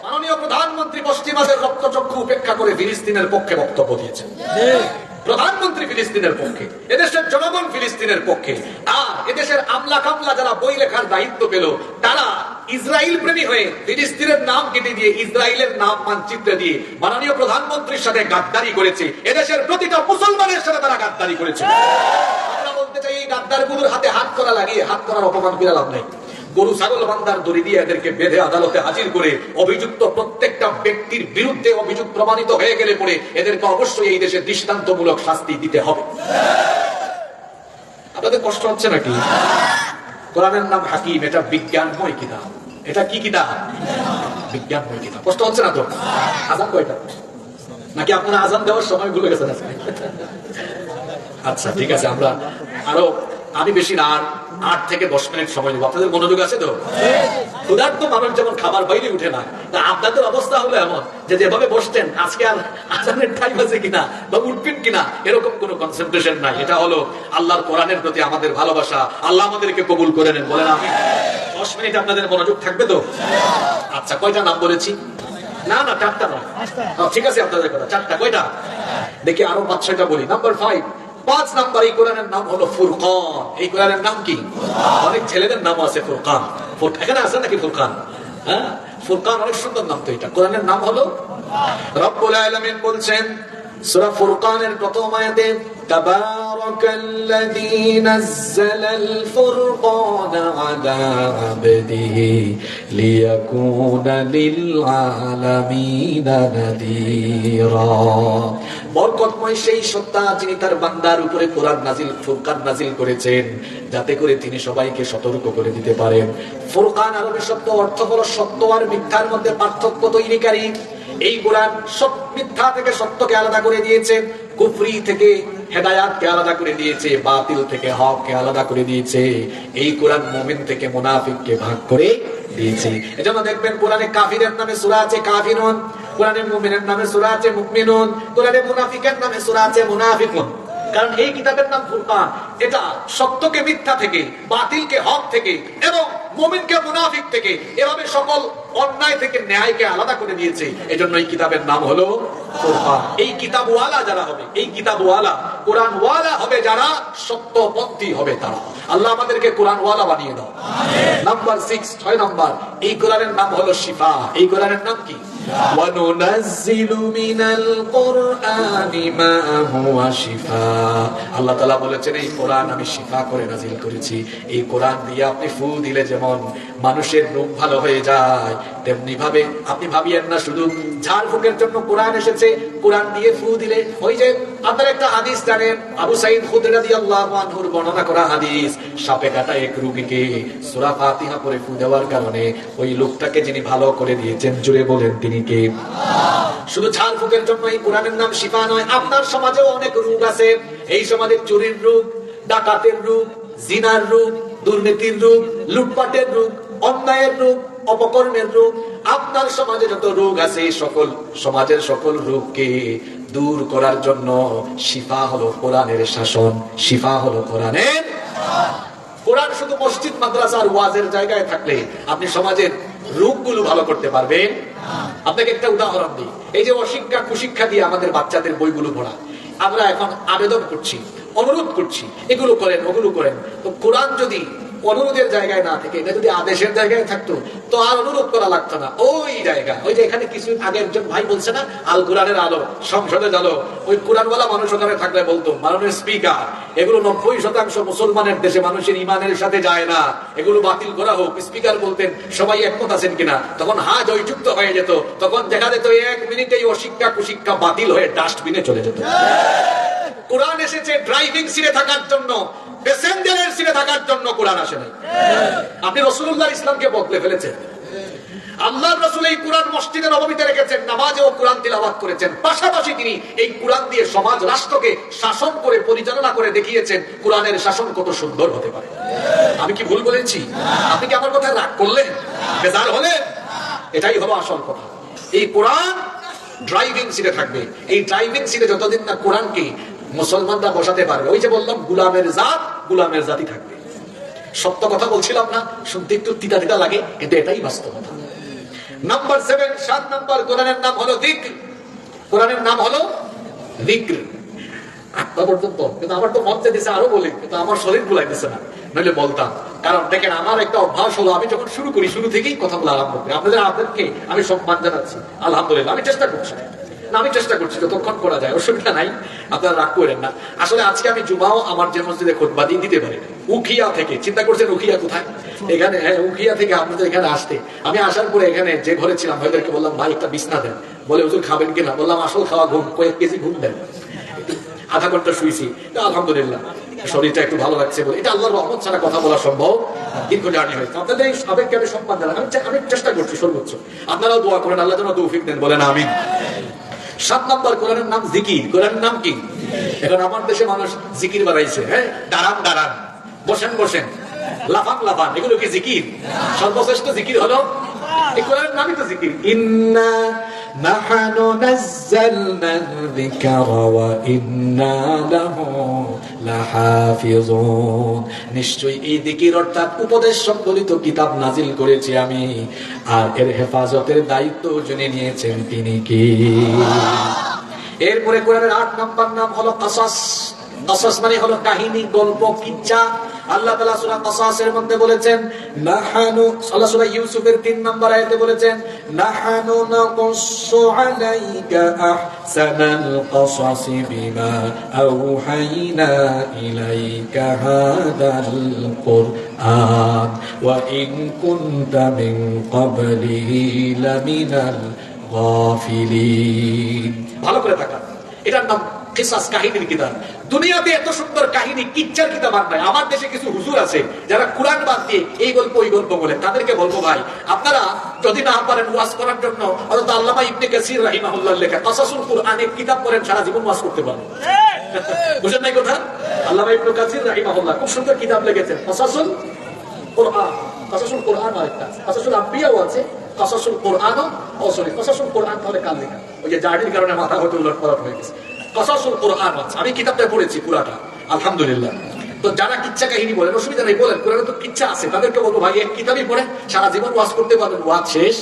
মাননীয় প্রধানমন্ত্রী পশ্চিমাদের রক্তচক্ষু উপেক্ষা করে ফিলিস্তিনের পক্ষে বক্তব্য দিয়েছেন। প্রধানমন্ত্রী ফিলিস্তিনের পক্ষে, এদেশের জনগণ ফিলিস্তিনের পক্ষে। আর এদেশের আমলা কামলা যারা বই লেখার দায়িত্ব পেল, তারা ইসরায়েল প্রেমী হয়ে ফিলিস্তিনের নাম কেটে দিয়ে ইসরায়েলের নাম মানচিত্রে দিয়ে মাননীয় প্রধানমন্ত্রীর সাথে গাদ্দারি করেছে। এদেশের প্রতিটা মুসলমানের সাথে তারা গাদ্দারি করেছে। আমরা বলতে চাই, এই গাদ্দারগুলোর হাতে হাত করা লাগিয়ে হাত করার অপমান করে লাভ নেই। গরু ছাগল বান্দার দড়ি দিয়ে এদেরকে বেঁধে আদালতে হাজির করে অভিযুক্ত প্রত্যেকটা ব্যক্তির বিরুদ্ধে অভিযোগ প্রমাণিত হয়ে গেলে পরে এদেরকে অবশ্যই এই দেশে দৃষ্টান্তমূলক শাস্তি দিতে হবে। আপনাদের কষ্ট হচ্ছে নাকি? কোরআনের নাম হাকিম, এটা বিজ্ঞানময় কিতাব। এটা কি কিতাব? বিজ্ঞানময় কিতাব। কষ্ট হচ্ছে না তো? আজান কয়টা? নাকি আপনারা আজান দেওয়ার সময় ভুলে গেছেন? আচ্ছা ঠিক আছে, আমরা আরো, আমি বেশি না, 8 থেকে 10 মিনিট সময় নেব। আপনাদের মনোযোগ আছে তো? ক্ষুধার্ত মানুষ যেমন খাবার বাইরে উঠে না, তা আপনাদের অবস্থা হলো এমন যে যেভাবে বসতেন, আজকে আর আজানের টাইম আছে কিনা বা উঠবেন কিনা এরকম কোনো কনসেন্ট্রেশন নাই। এটা হলো আল্লাহর কোরআনের প্রতি আমাদের ভালোবাসা। আল্লাহ আমাদেরকে কবুল করে নেন, বলেন আমি। 10 মিনিট আপনাদের মনোযোগ থাকবে তো? আচ্ছা, কয়টা নাম বলেছি? না না, 4টা নয়। ঠিক আছে, আপনাদের কথা 4টা। কয়টা দেখি, আরো 5-6টা বলি। নাম্বার 5 নাম্বার, এই কোরআনের নাম হলো ফুরকান। এই কোরআনের নাম কি? অনেক ছেলেদের নাম আছে ফুরকান। এখানে আছে নাকি ফুরকান? হ্যাঁ, ফুরকান অনেক সুন্দর নাম তো। এটা কোরআনের নাম হলো। রব্বুল আলামিন বলছেন সূরা ফুরকানের প্রথম আয়াতে তাবারাকাল্লাযী নাযালাল ফুরকানা আলা আবদিহি লিয়াকুনা লিল আলামিনা নাযীরা। বরকতময় সেই সত্তা যিনি তার বান্দার উপরে কোরআন নাজিল, ফুরকান নাজিল করেছেন, যাতে করে তিনি সবাইকে সতর্ক করে দিতে পারেন। ফুরকান আরবি শব্দ অর্থ হলো সত্য আর মিথ্যার মধ্যে পার্থক্য তৈরিকারী। এই কোরআন সত্য মিথ্যা থেকে সত্যকে আলাদা করে দিয়েছে, কুফরি থেকে হেদায়াতকে আলাদা করে দিয়েছে, বাতিল থেকে হককে আলাদা করে দিয়েছে। এই কোরআন মুমিন থেকে মুনাফিককে ভাগ করে দিয়েছে। এজন্য দেখবেন কোরআনে কাফিরের নামে সূরা আছে কাফিরুন, কোরআনে মুমিনের নামে সূরা আছে মুমিনুন, কোরআনে মুনাফিকের নামে সূরা আছে মুনাফিকুন। কারণ এই কিতাবের নাম ফুরকান। এটা সত্যকে মিথ্যা থেকে, বাতিলকে হক থেকে এবং মুমিনকে মুনাফিক থেকে, এভাবে সকল অন্যায় থেকে ন্যায়কে আলাদা করে দিয়েছে। এজন্য এই কিতাবের নাম হলো ফুরকান। এই কিতাবওয়ালা যারা হবে, এই কিতাবওয়ালা কোরআনওয়ালা হবে যারা, সত্যপন্থী হবে তারা। আল্লাহ আমাদেরকে কোরআনওয়ালা বানিয়ে দাও। নাম্বার 6, 6 নাম্বার, এই কোরআনের নাম হলো শিফা। এই কোরআনের নাম কি? ওয়ানুনাজ্জিলু মিনাল কুরআনি মা হুয়া শিফা। আল্লাহ তাআলা বলেছেন এই কোরআন আমি শিফা করে নাজিল করেছি। এই কোরআন দিয়ে আপনি ফু দিলে যেমন মানুষের রোগ ভালো হয়ে যায়, তেমনি ভাবে আপনি ভাবিয়েন না শুধু ঝাড় ফুকের জন্য কোরআন এসেছে, কোরআন দিয়ে ফু দিলে। ওই যে আপনারা একটা হাদিস জানেন, আবু সাঈদ খুদরি রাদিয়াল্লাহু আনহুর বর্ণনা করা হাদিস, সাপে কাটা এক রোগীকে সূরা ফাতিহা পড়ে ফু দেওয়ার কারণে ওই লোকটাকে যিনি ভালো করে দিয়েছেন, জুড়ে বলেন তিনি কে? শুধু ঝাড় ফুকের জন্য এই কোরআনের নাম শিফা নয়। আপনার সমাজেও অনেক রোগ আছে। এই সমাজে চুরির রোগ, ডাকাতের রোগ, জিনার রোগ, দুর্নীতির রোগ, লুটপাটের রোগ, অন্যায়ের রোগ, অপকর্মের রোগ। আপনার সমাজে যত রোগ আছে, সকল সমাজের সকল রোগকে দূর করার জন্য শিফা হলো কোরআনের শাসন, শিফা হলো কোরআনের। কোরআন শুধু মসজিদ, মাদ্রাসা আর ওয়াজের জায়গায় থাকলে আপনি সমাজের রোগগুলো ভালো করতে পারবেন। আপনাকে একটা উদাহরণ দিই। এই যে অশিক্ষা কুশিক্ষা দিয়ে আমাদের বাচ্চাদের বইগুলো পড়া, আমরা এখন আবেদন করছি, অনুরোধ করছি, এগুলো করেন ওগুলো করেন। তো কোরআন যদি অনুরোধের জায়গায় না থেকে, এটা যদি আদেশের জায়গায় থাকতো, তো আর অনুরোধ করা লাগতো না। ওই জায়গা, ওই যে এখানে কিছু আগে একজন ভাই বলছে না, আল কোরআনের আলো, সংসদে আলো, ওই কোরআনওয়ালা মানুষ ওখানে থাকলে বলতো, মাননীয় স্পিকার, এগুলো 90% মুসলমানের দেশে মানুষের ইমানের সাথে যায় না, এগুলো বাতিল করা হোক। স্পিকার বলতেন সবাই একমত আছেন কিনা, তখন হা জয়যুক্ত হয়ে যেত। তখন দেখা যেত 1 মিনিটেই অশিক্ষা কুশিক্ষা বাতিল হয়ে ডাস্টবিনে চলে যেত। কোরআন এসেছে ড্রাইভিং সিটে থাকার জন্য, প্যাসেঞ্জারের সিটে থাকার জন্য কোরআন আসে নাই। আপনি রাসূলুল্লাহ ইসলামকে বদলে ফেলেছেন। আল্লাহর রাসূল এই কোরআন মসজিদে নববীতে রেখেছেন, নামাজেও কোরআন তিলাওয়াত করেছেন। পাশাপাশি তিনি এই কোরআন দিয়ে সমাজ রাষ্ট্রকে শাসন করে পরিচালনা করে দেখিয়েছেন কোরআনের শাসন কত সুন্দর হতে পারে। আমি কি ভুল বলেছি? আপনি কি আমার কথা রাগ করলেন, বেজার হলেন? এটাই হলো আসল কথা। এই কোরআন ড্রাইভিং সিটে থাকবে। এই ড্রাইভিং সিটে যতদিন না কোরআনকে মুসলমানরা বসাতে পারবে, ওই যে বললাম গোলামের জাত, গোলামের জাতি থাকবে। সত্য কথা বলছিলাম না, শুনতে একটু তিতা তিতা লাগে, কিন্তু এটাই বাস্তবতা। নাম্বার 7, 7 নাম্বার, কোরআনের নাম হলো যিকর। কোরআনের নাম হলো যিকর। পর্যন্ত কিন্তু আমার তো মন চাইতেছে আরো বলি, কিন্তু আমার শরীর ভুলাইতেছে না, নইলে বলতাম। কারণ দেখেন, আমার একটা অভ্যাস হলো, আমি যখন শুরু করি শুরু থেকেই কথা বলা আরম্ভ করি। আপনাদেরকে আমি সম্মান জানাচ্ছি, আলহামদুলিল্লাহ। আমি চেষ্টা করছি যতক্ষণ করা যায়, অসুবিধা নাই, আপনারা রাগ করেন না। আসলে আজকে আমি জুমাও আমার যে মসজিদে খুতবা দিতে পারি, উখিয়া থেকে। চিন্তা করছেন উখিয়া কোথায়? এখানে, হ্যাঁ, উখিয়া থেকে আপনাদের এখানে আসতে। আমি আসার পরে এখানে যে ঘরে ছিলাম, ভাইদেরকে বললাম ভাই একটা বিছনা দেন। বলে হুজুর খাবেন কিনা? বললাম আসল খাওয়া ঘুম, কয়েক কেজি ঘুম দেন। আধা ঘন্টা শুয়েছি, আলহামদুলিল্লাহ শরীরটা একটু ভালো লাগছে বলে। এটা আল্লাহর রহমত ছাড়া কথা বলা সম্ভব। দীর্ঘ জার্নি হয়েছে। আপনাদের এই সাবেককে আমি সম্মান জানাই। আমি চেষ্টা করছি সর্বোচ্চ। আপনারাও দোয়া করেন, আল্লাহ যেন তৌফিক দেন, বলেন আমিন। 7 নম্বর, কোরআনের নাম জিকির। কোরআনের নাম কি? এখন আমার দেশে মানুষ জিকির বাড়াইছে। হ্যাঁ, দাঁড়ান, বসেন, লাফান, এগুলো কি জিকির? সর্বশ্রেষ্ঠ জিকির হলো এই কোরআনের নামই তো জিকির। ইন্না নাহনু নাযালনা যিকরা ওয়া ইন্না লাহু লাহাফিজুন। নিশ্চয়ই এই জিকির অর্থাৎ উপদেশ সম্বলিত কিতাব নাজিল করেছি আমি, আর এর হেফাজতের দায়িত্ব যিনি নিয়েছেন তিনি কে? এরপরে কোরআনের 8 নম্বর নাম হলো কাসাস। কাসাস মানে হলো কাহিনী, গল্প, কিচ্ছা। আল্লাহ তাআলা সূরা কাসাসের মধ্যে বলেছেন নাহানু, আল্লাহ সূরা ইউসুফের 3 নম্বর আয়াতে বলেছেন নাহানু নাকুসু আলাইকা আহসানাল কাসাসি বিমা আওহাইনা ইলাইকা হাদাল কুরআন ওয়া ইন কুনতা মিন ক্বাবলিহি লামিনাল গাফিলিন। ভালো করে তাকান, এটার নাম কিসাস, কাহিনীর কিতাব। দুনিয়াতে এত সুন্দর কাহিনী কিচ্ছার কিতাব আর নাই। আমার দেশে কিছু হুজুর আছে যারা কুরআন বাদ দিয়ে এই গল্প ওই গল্প বলে, তাদেরকে বলবো ভাই আপনারা যদি না পারেন ওয়াজ করার জন্য অন্তত আল্লামা ইবনে কাসির রাহিমাহুল্লাহর লেখা কাসাসুল কুরআনের কিতাব পড়েন, সারা জীবন ওয়াজ করতে পারবেন। বুঝেন নাই কথা? আল্লামা ইবনে কাসির রাহিমাহুল্লাহ খুব সুন্দর কিতাব লিখেছেন কাসাসুল কুরআন। কাসাসুল কুরআন আরেকটা আছে, কাসাসুল আম্বিয়াও আছে, কাসাসুল কুরআনও। ও সরি, কাসাসুল কুরআন তাহলে কাল লেখা, ওই যে জার্ডির কারণে মাথা হয়তো উলটপালট হয়ে গেছে। কাসাসুল কুরআন আছে, আমি কিতাবটা পড়েছি পুরাটা, আলহামদুলিল্লাহ। তো যারা কিচ্ছা কাহিনী বলেন অসুবিধা নেই, বলেন কোরআনে তো কিচ্ছা আছে, তাদেরকে বলবো ভাই এক কিতাবই পড়েন, সারা জীবন ওয়াজ করতে পারবেন, ওয়াজ শেষ।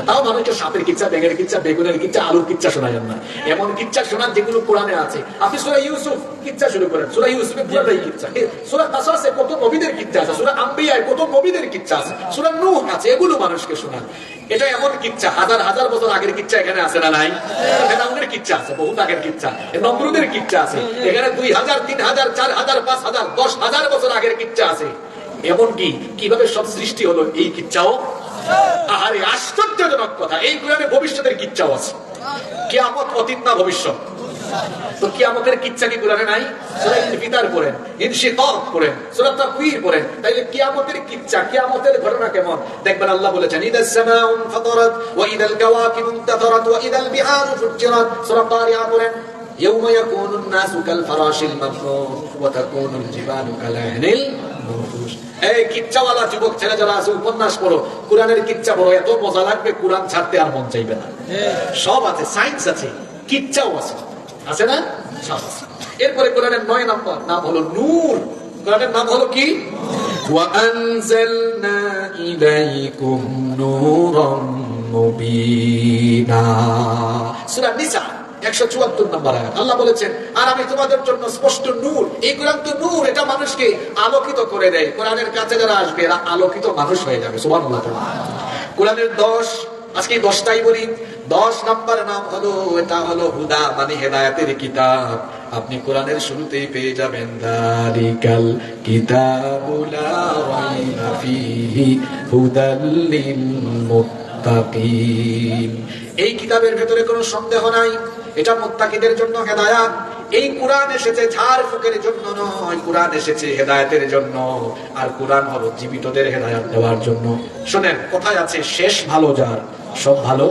তাও মানুষকে সাপের কিচ্ছা, ব্যাঙের কিচ্ছা, বেগুনের কিচ্ছা, আলুর কিচ্ছা শোনায় না, এমন কিচ্ছা শোনান যেগুলো কোরআনে আছে। আপনি সূরা ইউসুফ কিচ্ছা শুরু করেন, সূরা ইউসুফে পুরোটাই কিচ্ছা। সূরা কাসাসে কত নবীদের কিচ্ছা আছে, সূরা আম্বিয়ায় কত নবীদের কিচ্ছা আছে, সূরা নূহ আছে, এগুলো মানুষকে শোনান। এটা এমন কিচ্ছা, হাজার হাজার বছর আগের কিচ্ছা এখানে আছে না নাই? ফেরাউনের কিচ্ছা আছে, বহুত আগের কিচ্ছা, নমরুদের কিচ্ছা আছে, এখানে 2000, 3000, 4000, 5000, 10,000 বছর আগের কিচ্ছা আছে। এমনকি কিভাবে সব সৃষ্টি হলো এই কিচ্ছাও। আহারে আশ্চর্যজনক কথা, এই কোরআনে ভবিষ্যতের কিচ্ছাও আছে। কিয়ামত অতীত না ভবিষ্যৎ? তো কিয়ামতের কিচ্ছা কি কোরআনে নাই? সূরা ইনফিতার পড়েন, ইনশিকাক পড়েন, সূরা তাকবীর পড়েন, তাইলে কিয়ামতের কিচ্ছা, কিয়ামতের ঘটনা কেমন দেখবেন। আল্লাহ বলেছেন ইদাস সামাউ ফাতারাত ওয়া ইদাল কাওয়াকিবু ইনতাসারাত ওয়া ইদাল বিহারু ফুজ্জিরাত। সূরা কারিয়া পড়েন ইয়াউমা ইয়াকুনুন নাসু কাল ফারাশিল মাবথুস ওয়া তাকুনুল জিবালু কালাহনিল মানফুস। এই কিচ্ছাওয়ালা যুবক ছেলে যারা আছে উপন্যাস পড়ো, কোরআনের কিচ্ছা পড়ো, এত মজা লাগবে কোরআন ছাড়তে আর মন চাইবে না। সব আছে, সায়েন্স আছে, কিচ্ছাও আছে, আছে না? সব আছে। এরপরে কোরআনের 9 নম্বর নাম হলো নূর। কোরআনের নাম হলো কি? ওয়া আনজালনা ইলাইকুম নূরাম মুবিনা। সূরা নিসা 174 নম্বর আয়াত। আল্লাহ বলেছেন আর আমি তোমাদের জন্য স্পষ্ট নূর। এই কোরআন তো নূর, এটা মানুষকে আলোকিত করে দেয়। কোরআনের কাছে যারা আসবে এরা আলোকিত মানুষ হয়ে যাবে। সুবহানাল্লাহ। কোরআনের 10, আজকে 10টাই বলি। 10 নম্বর নাম হলো, এটা হলো হুদা, মানে হেদায়েতের কিতাব। আপনি কোরআনের শুরুতেই পেয়ে যাবেন দারিকাল কিতাবুল লা রাইবা ফীহি হুদাল লিল মুত্তাকিন। এই কিতাবের ভেতরে কোনো সন্দেহ নাই, এটা মুত্তাকিদের জন্য হেদায়েত। এই কোরআন এসেছে ঝাড় ফুকের জন্য নয়, কোরআন এসেছে হেদায়েতের জন্য। আর কোরআন হলো জীবিতদের হেদায়েত দেওয়ার জন্য। শুনেন, কোথায় আছে শেষ ভালো যার, সব ভালো।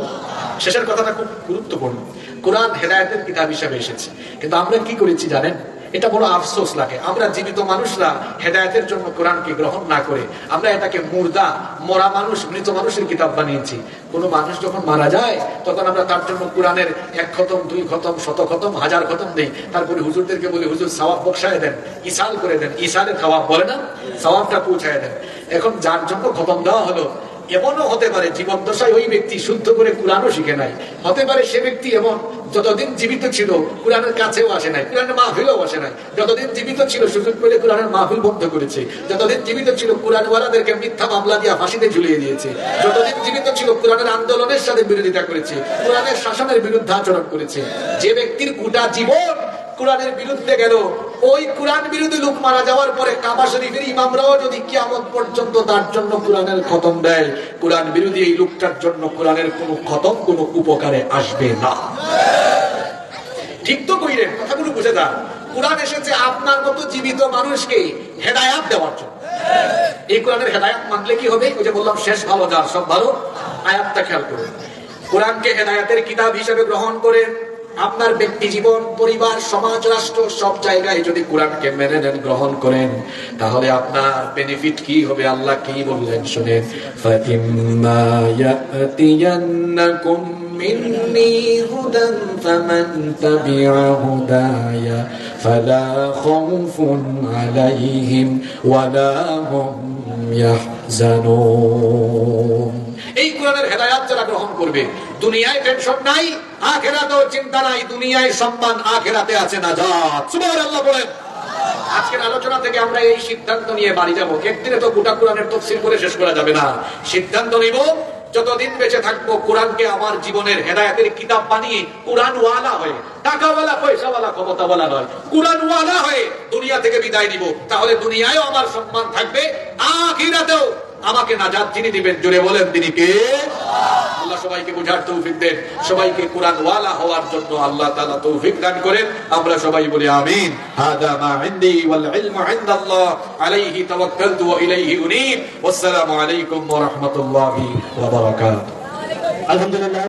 শেষের কথাটা খুব গুরুত্বপূর্ণ। কোরআন হেদায়েতের কিতাব হিসেবে এসেছে, কিন্তু আমরা কি করেছি জানেন? এটা বড় আফসোস লাগে। আমরা জীবিত মানুষরা হেদায়েতের জন্য কোরআনকে গ্রহণ না করে আমরা এটাকে মুর্দা, মরা মানুষ, মৃত মানুষের কিতাব বানিয়েছি। কোন মানুষ যখন মারা যায় তখন আমরা তার জন্য কোরআনের 1 খতম, 2 খতম, 100 খতম, 1000 খতম দেই। তারপরে হুজুরদেরকে বলি হুজুর সওয়াব বকশায় দেন, ইসাল করে দেন। ইসালে সওয়াব বলে না, সওয়াবটা পৌঁছায় দেন। এখন যার জন্য খতম দেওয়া হলো, এমনও হতে পারে জীবন দশায় ওই ব্যক্তি শুদ্ধ করে কোরআনও শিখে নাই। হতে পারে সে ব্যক্তি এমন যতদিন জীবিত ছিল কোরআনের কাছেও আসে নাই, কোরআনের মাহফিলেও আসে নাই। যতদিন জীবিত ছিল সুযোগ পেলে কোরআনের মাহফিল বন্ধ করেছে। যতদিন জীবিত ছিল কোরআনওয়ালাদেরকে মিথ্যা মামলা দিয়ে ফাঁসিতে ঝুলিয়ে দিয়েছে। যতদিন জীবিত ছিল কোরআনের আন্দোলনের সাথে বিরোধিতা করেছে, কোরআনের শাসনের বিরুদ্ধে আচরণ করেছে। যে ব্যক্তির গোটা জীবন কোরআনের বিরুদ্ধে গেল, ওই কোরআন বিরোধী লোক মারা যাওয়ার পরে কাবা শরীফের ইমামরাও যদি কিয়ামত পর্যন্ত তার জন্য কোরআনের খতম দেয়, কোরআন বিরোধী এই লোকটার জন্য কোরআনের কোনো খতম কোনো উপকারে আসবে না। ঠিক তো কইলেন, কথাগুলো বুঝে যান। কোরআন এসেছে আপনার মতো জীবিত মানুষকে হেদায়াত দেওয়ার জন্য। এই কোরআনের হেদায়াত মানলে কি হবে? ওই যে বললাম শেষ ভালো যার, সব ভালো। আয়াতটা খেয়াল করুন। কোরআনকে হেদায়াতের কিতাব হিসেবে গ্রহণ করে আপনার ব্যক্তি জীবন, পরিবার, সমাজ, রাষ্ট্র সব জায়গায় যদি কোরআনকে মেনে নেন, গ্রহণ করেন, তাহলে আপনার বেনিফিট কি হবে? আল্লাহ কি বললেন শুনেন, ফাতিম্মা ইয়াতিয়ান্নাকুম মিন্নি হুদান ফামান তাবিআ হুদায়া ফালা খাউফুন আলাইহিম ওয়ালা হুম ইয়াহজানুন। এই কোরআনের হেদায়াত যারা গ্রহণ করবে, দুনিয়ায় টেনশন নাই, আখিরাতেও চিন্তা নাই। দুনিয়ায় সম্মান, আখিরাতে আছে নাজাত। সুবহানাল্লাহ বলেন। আজকের আলোচনা থেকে আমরা এই সিদ্ধান্ত নিয়ে বাড়ি যাবো। একদিনে তো গোটা কোরআনের তাফসীর করে শেষ করা যাবে না। সিদ্ধান্ত নিব যতদিন বেঁচে থাকবো কোরআনকে আমার জীবনের হেদায়েতের কিতাব বানিয়ে কোরআন ওয়ালা হয়ে, টাকাওয়ালা পয়সাওয়ালা ক্ষমতাওয়ালা নয়, কোরআন ওয়ালা হয়ে দুনিয়া থেকে বিদায় নিব। তাহলে দুনিয়ায়ও আমার সম্মান থাকবে, আখিরাতেও আমাকে নাজাত যিনি দিবেন, জোরে বলেন তিনি কে? আল্লাহ সবাইকে বুঝার তৌফিক দেন, সবাইকে কোরআন ওয়ালা হওয়ার জন্য আল্লাহ তাআলা তৌফিক দান করেন। আমরা সবাই বলি আমিন। হাদা মা ইনদি ওয়াল ইলমু ইনদাল্লাহ আলাইহি তাওয়াক্কালতু ওয়া ইলাইহি উনীব। ওয়াসসালামু আলাইকুম ওয়া রাহমাতুল্লাহি ওয়া বারাকাতুহু। আলহামদুলিল্লাহ।